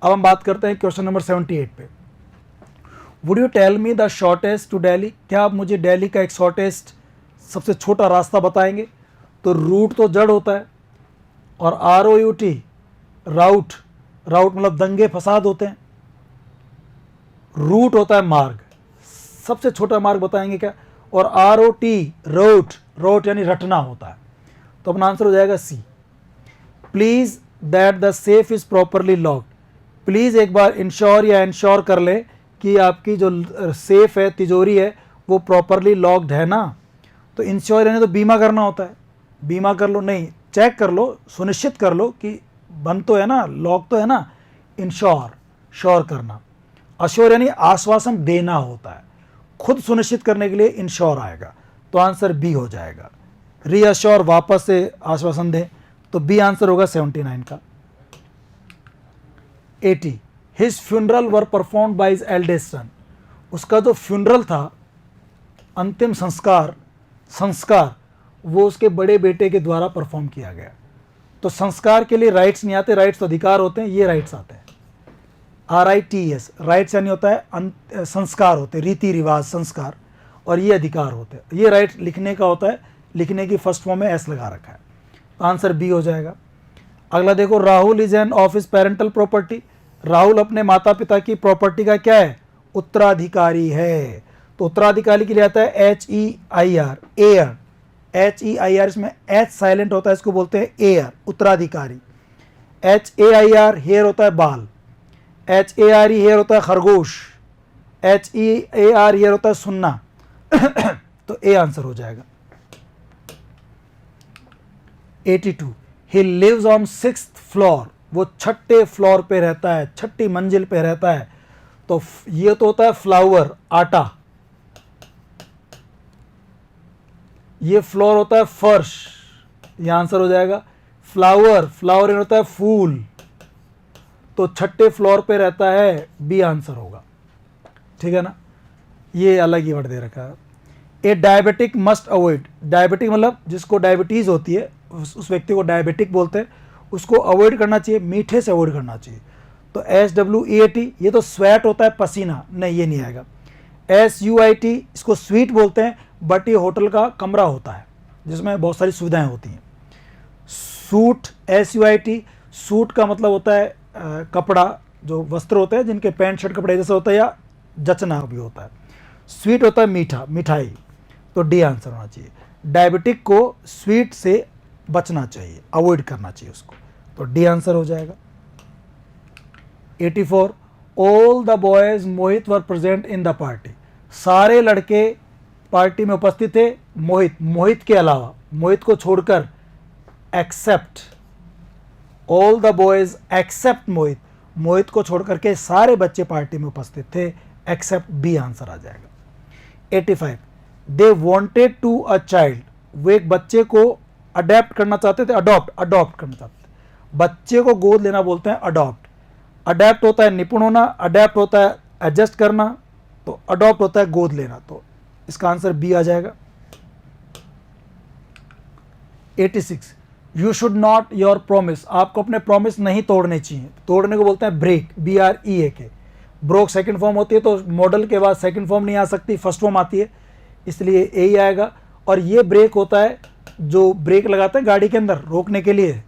अब हम बात करते हैं क्वेश्चन नंबर 78 पे। Would you tell me the shortest to Delhi? क्या आप मुझे दिल्ली का एक शॉर्टेस्ट, सबसे छोटा रास्ता बताएंगे? तो रूट तो जड़ होता है, और ROUT राउट, राउट मतलब दंगे फसाद होते हैं। रूट होता है मार्ग, सबसे छोटा मार्ग बताएंगे क्या? और ROT रोट, रोट यानी रटना होता है। तो अपना आंसर हो जाएगा C। Please that the safe is properly locked. Please एक बार इंश्योर या इंश्योर कर ले कि आपकी जो सेफ है, तिजोरी है, वो प्रॉपरली लॉक्ड है ना। तो इंश्योर यानी तो बीमा करना होता है, बीमा कर लो, नहीं चेक कर लो, सुनिश्चित कर लो कि बंद तो है ना, लॉक तो है ना। इंश्योर, श्योर करना। अश्योर यानी आश्वासन देना होता है, खुद सुनिश्चित करने के लिए इंश्योर आएगा, तो आंसर B हो जाएगा। रीअश्योर वापस से आश्वासन दें, तो B आंसर होगा 79 का। 80 his funeral were performed by his eldest son. उसका जो फ्यूनरल था, अंतिम संस्कार, वो उसके बड़े बेटे के द्वारा परफॉर्म किया गया। तो संस्कार के लिए राइट्स नहीं आते, राइट्स तो अधिकार होते हैं, ये राइट्स आते हैं। RITS, राइट्स यानी होता है संस्कार होते हैं, रीति रिवाज, संस्कार, और ये अधिकार होते हैं। ये राइट लिखने का होता है, लिखने की फर्स्ट फॉर्म में S लगा रखा है, तो आंसर B हो जाएगा। अगला देखो, Rahul is an of his parental property. Rahul अपने माता पिता की प्रॉपर्टी का क्या है? उत्तराधिकारी है। तो उत्तराधिकारी के लिए आता है HEIR, एयर। HEIR, इसमें H साइलेंट होता है, इसको बोलते हैं एयर, उत्तराधिकारी। HAIR हेयर होता है बाल, HARE हेयर होता है खरगोश, HEAR हेयर होता है सुनना। तो A आंसर हो जाएगा। 82 he lives on 6th floor. वो 6ठे फ्लोर पे रहता है, 6ठी मंजिल पे रहता है। तो ये तो होता है फ्लावर, आटा। ये फ्लोर होता है फर्श, ये आंसर हो जाएगा। फ्लावर, फ्लावर इन होता है फूल, तो 6ठे फ्लोर पे रहता है, B आंसर होगा। ठीक है ना, ये अलग ही वर्ड दे रखा है। ए डायबिटिक मस्ट अवॉइड। डायबिटिक मतलब जिसको डायबिटीज़ होती है, उस व्यक्ति को डायबिटिक बोलते हैं, उसको अवॉइड करना चाहिए, मीठे से अवॉइड करना चाहिए। तो SWEAT, ये तो स्वेट होता है पसीना, नहीं ये नहीं आएगा। SUIT, इसको स्वीट बोलते हैं, बट ये होटल का कमरा होता है जिसमें बहुत सारी सुविधाएं होती हैं। सूट, SUIT, सूट का मतलब होता है कपड़ा, जो वस्त्र होते हैं जिनके पैंट शर्ट कपड़े जैसे होता है, या जचना भी होता है। स्वीट होता है मीठा, मिठाई, तो D आंसर होना चाहिए। डायबिटिक को स्वीट से बचना चाहिए, अवॉइड करना चाहिए उसको, तो D आंसर हो जाएगा। 84 all the boys Mohit were present in the party. सारे लड़के पार्टी में उपस्थित थे, मोहित के अलावा, मोहित को छोड़कर। Except, all the boys except Mohit, Mohit को छोड़कर के सारे बच्चे पार्टी में उपस्थित थे, एक्सेप्ट B आंसर आ जाएगा। 85 they wanted to a child. वो एक बच्चे को अडेप्ट करना चाहते थे, अडॉप्ट करना चाहते थे। बच्चे को गोद लेना बोलते हैं अडॉप्ट। अडेप्ट होता है निपुण होना, अडेप्ट होता है एडजस्ट करना, तो अडॉप्ट होता है गोद लेना, तो इसका आंसर B आ जाएगा। 86 you should not your promise. आपको अपने प्रॉमिस नहीं तोड़ने चाहिए, तोड़ने को बोलते हैं break, BREAK। Broke second form होती है तो मॉडल के बाद सेकंड फॉर्म नहीं आ सकती, फर्स्ट फॉर्म आती है, इसलिए ए ही आएगा। और ये ब्रेक होता है जो ब्रेक लगाते हैं गाड़ी के अंदर रोकने के लिए,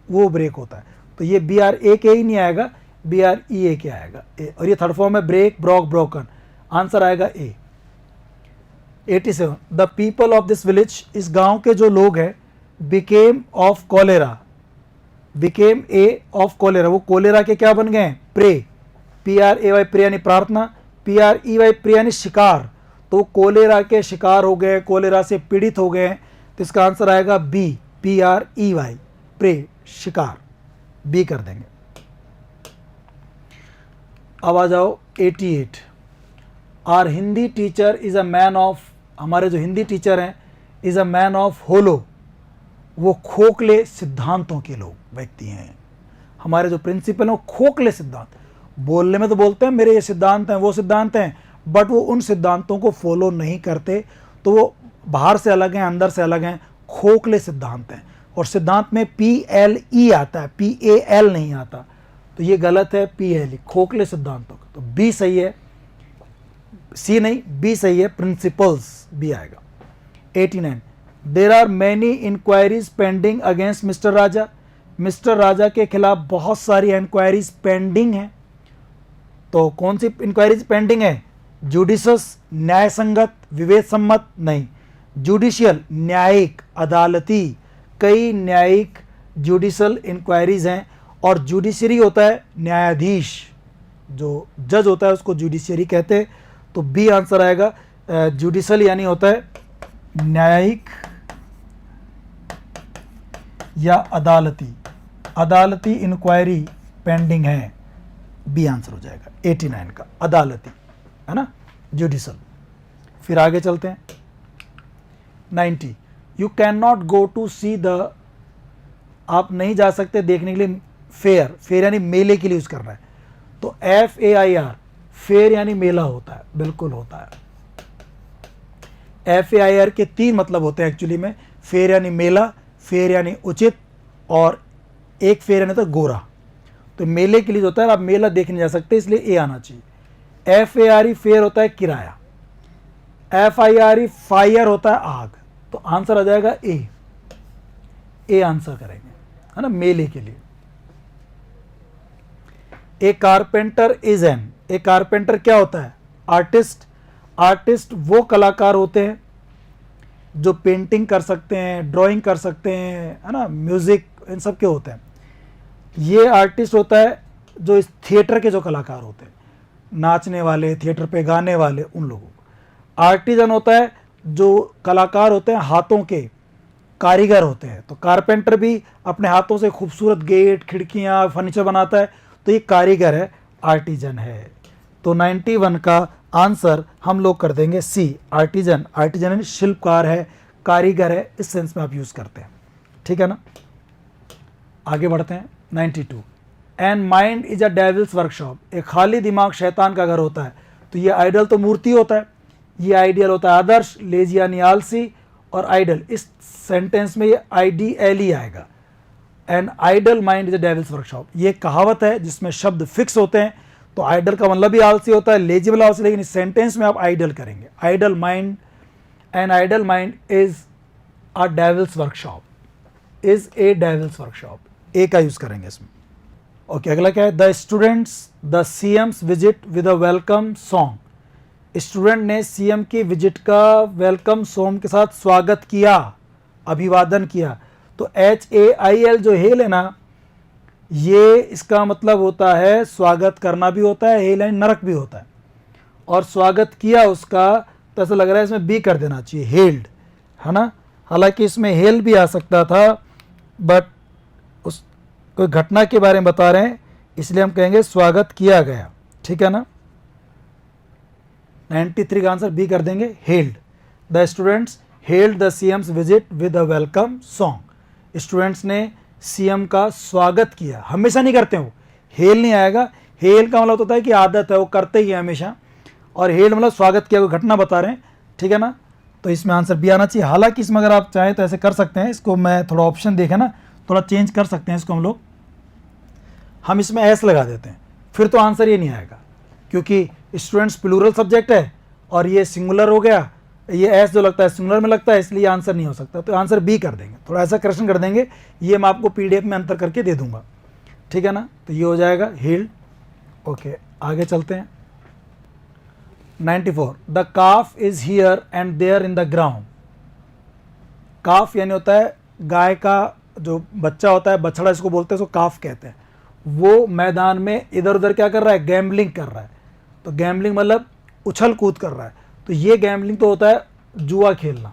वो ब्रेक होता है। तो ये बी आर ए के ही नहीं आएगा, बी आर ई ए के आएगा ए। और ये थर्ड फॉर्म है ब्रेक, ब्रोक, ब्रोकन, आंसर आएगा A. 87 the people of this village, इस गांव के जो लोग हैं, became of cholera, became a of cholera, वो कॉलेरा के क्या बन गए हैं, pray, P R A Y pray यानी प्रार्थना, P R E Y pray यानी शिकार, तो कोलेरा के शिकार हो गए, कोलेरा से पीड़ित हो गए, तो इसका आंसर आएगा B, P R E Y, prey, शिकार, बी कर देंगे। अब आ जाओ 88 our Hindi teacher is a man of, हमारे जो हिंदी टीचर हैं is a man of hollow, वो खोखले सिद्धांतों के लोग व्यक्ति हैं। हमारे जो प्रिंसिपल हैं वो खोखले सिद्धांत, बोलने में तो बोलते हैं मेरे ये सिद्धांत हैं वो सिद्धांत हैं, बट वो उन सिद्धांतों को फॉलो नहीं करते, तो वो बाहर से अलग हैं अंदर से अलग हैं, खोखले सिद्धांत हैं। और सिद्धांत में PLE आता है, PAL नहीं आता, तो ये गलत है, PLE, खोखले सिद्धांतों का। तो बी सही है, सी नहीं, बी सही है, प्रिंसिपल्स बी आएगा। 89 there are many inquiries pending against mister Raja, mister Raja के खिलाफ बहुत सारी इंक्वायरीज पेंडिंग हैं, तो कौन सी इंक्वायरीज पेंडिंग है, जुडिशस, न्याय संगत, विवेक सम्मत, नहीं, जुडिशियल, न्यायिक, अदालती, कई न्यायिक जुडिशल इंक्वायरीज हैं। और जुडिशरी होता है न्यायाधीश, जो जज होता है उसको जुडिशरी कहते हैं, तो बी आंसर आएगा। जुडिशल यानी होता है न्यायिक या अदालती, अदालती इंक्वायरी पेंडिंग है, बी आंसर हो जाएगा 89 का, अदालती, है ना, जुडिशल। फिर आगे चलते हैं 90 you can not go to see the, आप नहीं जा सकते देखने के लिए फेयर, फेयर यानी मेले के लिए यूज करना है, तो FAIR, फेयर यानी मेला होता है, बिल्कुल होता है। FAIR के 3 मतलब होते हैं एक्चुअली में, फेयर यानी मेला, फेयर यानी उचित, और एक फेयर यानी तो गोरा। तो मेले के लिए होता है, आप मेला देखने जा सकते हैं, इसलिए ए आना चाहिए। FARE फेयर होता है किराया, FIRE फायर होता है आग, तो आंसर आ जाएगा ए आंसर करेंगे, है ना, मेले के लिए। A carpenter is an, a carpenter क्या होता है, आर्टिस्ट, आर्टिस्ट वो कलाकार होते हैं जो पेंटिंग कर सकते हैं, ड्राइंग कर सकते हैं, है ना, म्यूजिक, इन सब के होते हैं। ये आर्टिस्ट होता है जो इस थिएटर के जो कलाकार होते हैं, नाचने वाले, थिएटर पे गाने वाले, उन लोगों को। आर्टिजन होता है जो कलाकार होते हैं, हाथों के कारीगर होते हैं, तो कारपेंटर भी अपने हाथों से खूबसूरत गेट, खिड़कियाँ, फर्नीचर बनाता है, तो ये कारीगर है, आर्टिजन है। तो 91 का आंसर हम लोग कर देंगे सी, आर्टिजन, आर्टिजन यानी शिल्पकार है, कारीगर है, इस सेंस में आप यूज़ करते हैं, ठीक है ना। आगे बढ़ते हैं 92 and mind is a devil's workshop, एक खाली दिमाग शैतान का घर होता है, तो ये आइडल तो मूर्ति होता है, ये आइडियल होता है आदर्श, लेजी यानी आलसी, और आइडल, इस सेंटेंस में ये IDL आएगा। And idle mind is a devil's workshop, ये कहावत है जिसमें शब्द फिक्स होते हैं, तो आइडल का मतलब भी आलसी होता है, लेजी वाला आलसी, लेकिन इस सेंटेंस में आप आइडल करेंगे, idle mind, and idle mind is a devil's workshop, is a devil's workshop, a का यूज करेंगे इसमें। ओके, अगला क्या है, the students the CM's visit with a welcome song, student ने CM की विजिट का वेलकम सॉन्ग के साथ स्वागत किया, अभिवादन किया, तो HAIL जो हेल है ना, ये इसका मतलब होता है स्वागत करना भी होता है, हेल यानी नरक भी होता है, और स्वागत किया उसका, तो ऐसा लग रहा है इसमें बी कर देना चाहिए, हेल्ड, है ना। हालांकि इसमें हेल भी आ सकता था, बट उस कोई घटना के बारे में बता रहे हैं, इसलिए हम कहेंगे स्वागत किया गया, ठीक है ना। 93 का आंसर बी कर देंगे, held, the students held the CM's visit with a welcome song, students ने CM का स्वागत किया, हमेशा नहीं करते हो, हेल नहीं आएगा, हेल का मतलब होता है कि आदत है, वो करते ही है हमेशा, और हेल मतलब स्वागत किया, कोई घटना बता रहे हैं, ठीक है ना। तो इसमें आंसर बी आना चाहिए। हालांकि इसमें अगर आप चाहें तो ऐसे कर सकते हैं, इसको मैं थोड़ा ऑप्शन देखे ना, थोड़ा चेंज कर सकते हैं इसको हम लोग, हम इसमें एस लगा देते हैं, फिर तो आंसर ये नहीं आएगा, क्योंकि स्टूडेंट्स प्लूरल सब्जेक्ट है और ये सिंगुलर हो गया, ये एस जो लगता है सिंगुलर में लगता है, इसलिए आंसर नहीं हो सकता, तो आंसर बी कर देंगे। थोड़ा ऐसा करेक्शन कर देंगे, ये मैं आपको पीडीएफ में अंतर करके दे दूंगा, ठीक है ना। तो ये हो जाएगा हील्ड। ओके, आगे चलते हैं। 94, the calf is here and there in the ground. Calf यानी होता है गाय का जो बच्चा होता है, बछड़ा इसको बोलते हैं, उसको काफ कहते हैं। वो मैदान में इधर उधर क्या कर रहा है, गैम्बलिंग कर रहा है। तो गैम्बलिंग मतलब उछल कूद कर रहा है, तो ये गैम्बलिंग तो होता है जुआ खेलना,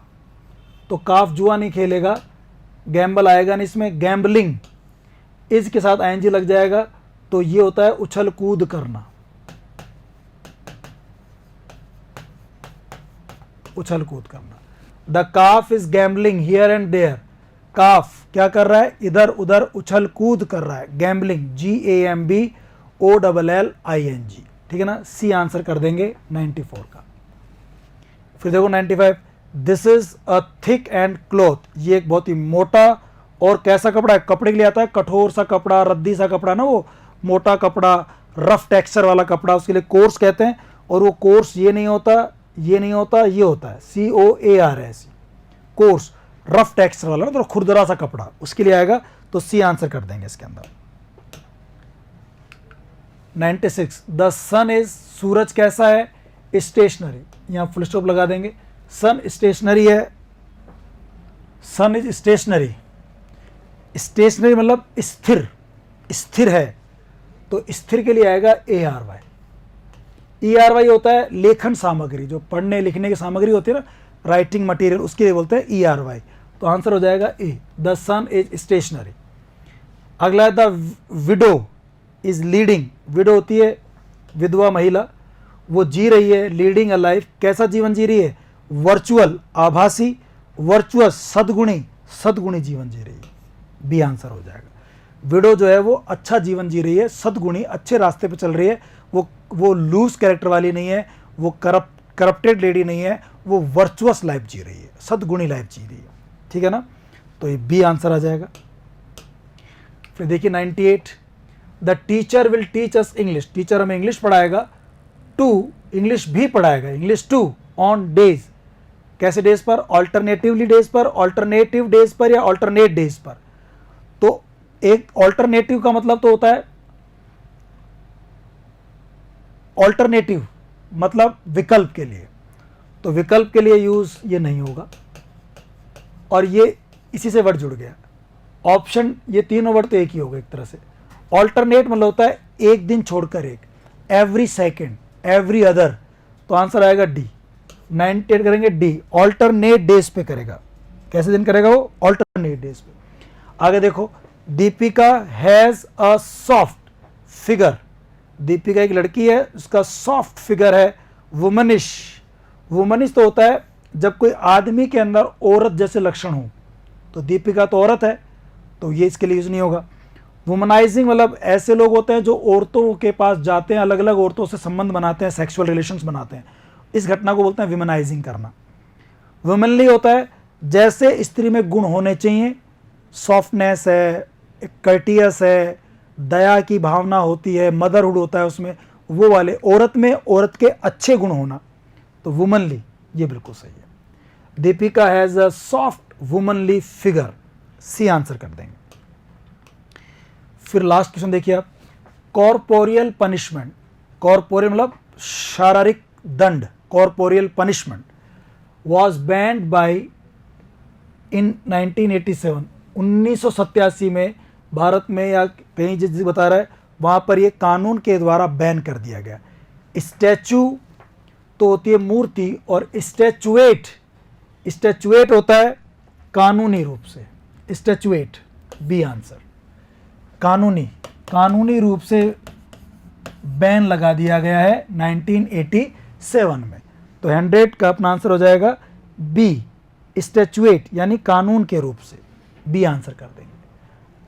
तो काफ जुआ नहीं खेलेगा, गैम्बल आएगा नहीं इसमें, गैम्बलिंग इज के साथ आईएनजी लग जाएगा, तो ये होता है उछल कूद करना, उछल कूद करना। The calf is gambling here and there. Calf क्या कर रहा है, इधर उधर उछल कूद कर रहा है, गैम्बलिंग GAMBOLLING, ठीक है ना। सी आंसर कर देंगे 94 का। फिर देखो 95, this is a thick and cloth. ये एक बहुत ही मोटा और कैसा कपड़ा है, कपड़े के लिए आता है कठोर सा कपड़ा, रद्दी सा कपड़ा ना, वो मोटा कपड़ा, रफ टेक्सचर वाला कपड़ा, उसके लिए कोर्स कहते हैं। और वो कोर्स ये नहीं होता, ये नहीं होता, ये होता है COARS, कोर्स, रफ टेक्सचर वाला, तो खुरदरा सा कपड़ा, उसके लिए आएगा, तो सी आंसर कर देंगे इसके अंदर। 96, द सन इज, सूरज कैसा है, स्टेशनरी, यहां फुल स्टॉप लगा देंगे। सन स्टेशनरी है, सन इज स्टेशनरी, स्टेशनरी मतलब स्थिर, स्थिर है, तो स्थिर के लिए आएगा ARY। ERY होता है लेखन सामग्री, जो पढ़ने लिखने की सामग्री होती है ना, राइटिंग मटेरियल, उसके लिए बोलते हैं ERY। तो आंसर हो जाएगा ए, द सन इज स्टेशनरी। अगला है the widow is leading. Window होती है विधवा महिला, वो जी रही है, लीडिंग अ लाइफ, कैसा जीवन जी रही है, वर्चुअल, आभासी, वर्चुअस, सद्गुणी, सद्गुणी जीवन जी रही है, बी आंसर हो जाएगा। विडो जो है वो अच्छा जीवन जी रही है, सद्गुणी, अच्छे रास्ते पे चल रही है, वो लूज कैरेक्टर वाली नहीं है, वो करप्टेड लेडी नहीं है, वो वर्चुअस लाइफ जी रही है, सद्गुणी लाइफ जी रही है, ठीक है ना। तो ये बी आंसर आ जाएगा। फिर देखिए 98, the teacher will teach us English. Teacher हमें इंग्लिश पढ़ाएगा, टू इंग्लिश भी पढ़ाएगा, इंग्लिश टू ऑन डेज, कैसे डेज पर, ऑल्टरनेटिवली डेज पर, ऑल्टरनेटिव डेज पर, या ऑल्टरनेट डेज पर। तो एक ऑल्टरनेटिव का मतलब तो होता है, ऑल्टरनेटिव मतलब विकल्प के लिए, तो विकल्प के लिए यूज ये नहीं होगा, और ये इसी से वर्ड जुड़ गया, ऑप्शन, ये तीनों वर्ड तो एक ही होगा एक तरह से। ऑल्टरनेट मतलब होता है एक दिन छोड़कर एक, एवरी सेकेंड, एवरी अदर, तो आंसर आएगा डी। 98 करेंगे डी, ऑल्टरनेट डेज पे करेगा, कैसे दिन करेगा वो, ऑल्टरनेट डेज पे। आगे देखो, Deepika has a soft figure. Deepika एक लड़की है, उसका सॉफ्ट फिगर है, वुमनिश। वुमनिश तो होता है जब कोई आदमी के अंदर औरत जैसे लक्षण हो, तो दीपिका तो औरत है, तो ये इसके लिए यूज नहीं होगा। वुमनाइजिंग मतलब ऐसे लोग होते हैं जो औरतों के पास जाते हैं, अलग अलग औरतों से संबंध बनाते हैं, सेक्सुअल रिलेशंस बनाते हैं, इस घटना को बोलते हैं वुमनाइजिंग करना। वुमनली होता है जैसे स्त्री में गुण होने चाहिए, सॉफ्टनेस है, कर्टियस है, दया की भावना होती है, मदरहुड होता है उसमें, वो वाले। औरत में औरत के अच्छे गुण होना, तो वुमनली, ये बिल्कुल सही है। Deepika has a soft womanly figure, C answer कर देंगे। फिर लास्ट क्वेश्चन देखिए आप, कॉर्पोरियल पनिशमेंट। कॉर्पोरियल मतलब शारीरिक दंड, corporeal punishment was banned by in 1987, 1987 में भारत में, या कहीं जिस बता रहा है वहाँ पर ये कानून के द्वारा बैन कर दिया गया। स्टैचू तो होती है मूर्ति, और स्टैचुएट, स्टैचुएट होता है कानूनी रूप से, स्टैचुएट, बी आंसर। कानूनी, कानूनी रूप से बैन लगा दिया गया है 1987 में, तो 100 का अपना आंसर हो जाएगा बी, स्टैचुएट यानी कानून के रूप से, बी आंसर कर देंगे।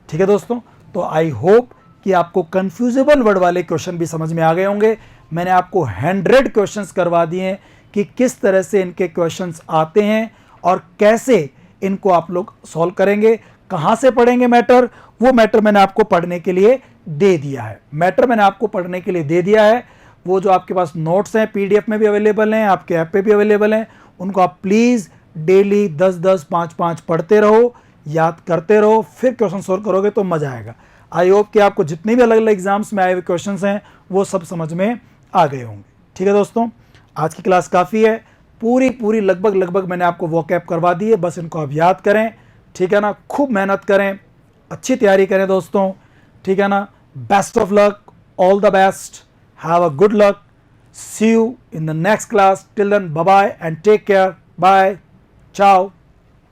ठीक है दोस्तों, तो आई होप कि आपको कंफ्यूजेबल वर्ड वाले क्वेश्चन भी समझ में आ गए होंगे। मैंने आपको 100 क्वेश्चंस करवा दिए हैं कि किस तरह से इनके क्वेश्चंस आते हैं और कैसे इनको आप लोग सॉल्व करेंगे, कहाँ से पढ़ेंगे मैटर, वो मैटर मैंने आपको पढ़ने के लिए दे दिया है। मैटर मैंने आपको पढ़ने के लिए दे दिया है, वो जो आपके पास नोट्स हैं पीडीएफ में भी अवेलेबल हैं, आपके ऐप पे भी अवेलेबल हैं, उनको आप प्लीज़ डेली 10-10, 5-5 पढ़ते रहो, याद करते रहो, फिर क्वेश्चन सॉल्व करोगे तो मज़ा आएगा। आई होप कि आपको जितने भी अलग अलग एग्जाम्स में आए हुए क्वेश्चंस हैं वो सब समझ में आ गए होंगे। ठीक है दोस्तों, आज की क्लास काफ़ी है, पूरी लगभग मैंने आपको वॉकअप करवा दी है, बस इनको आप याद करें। ठीक है ना, खूब मेहनत करें, अच्छी तैयारी करें दोस्तों। ठीक है ना, best of luck, all the best, have a good luck, see you in the next class, till then bye bye and take care, bye, ciao.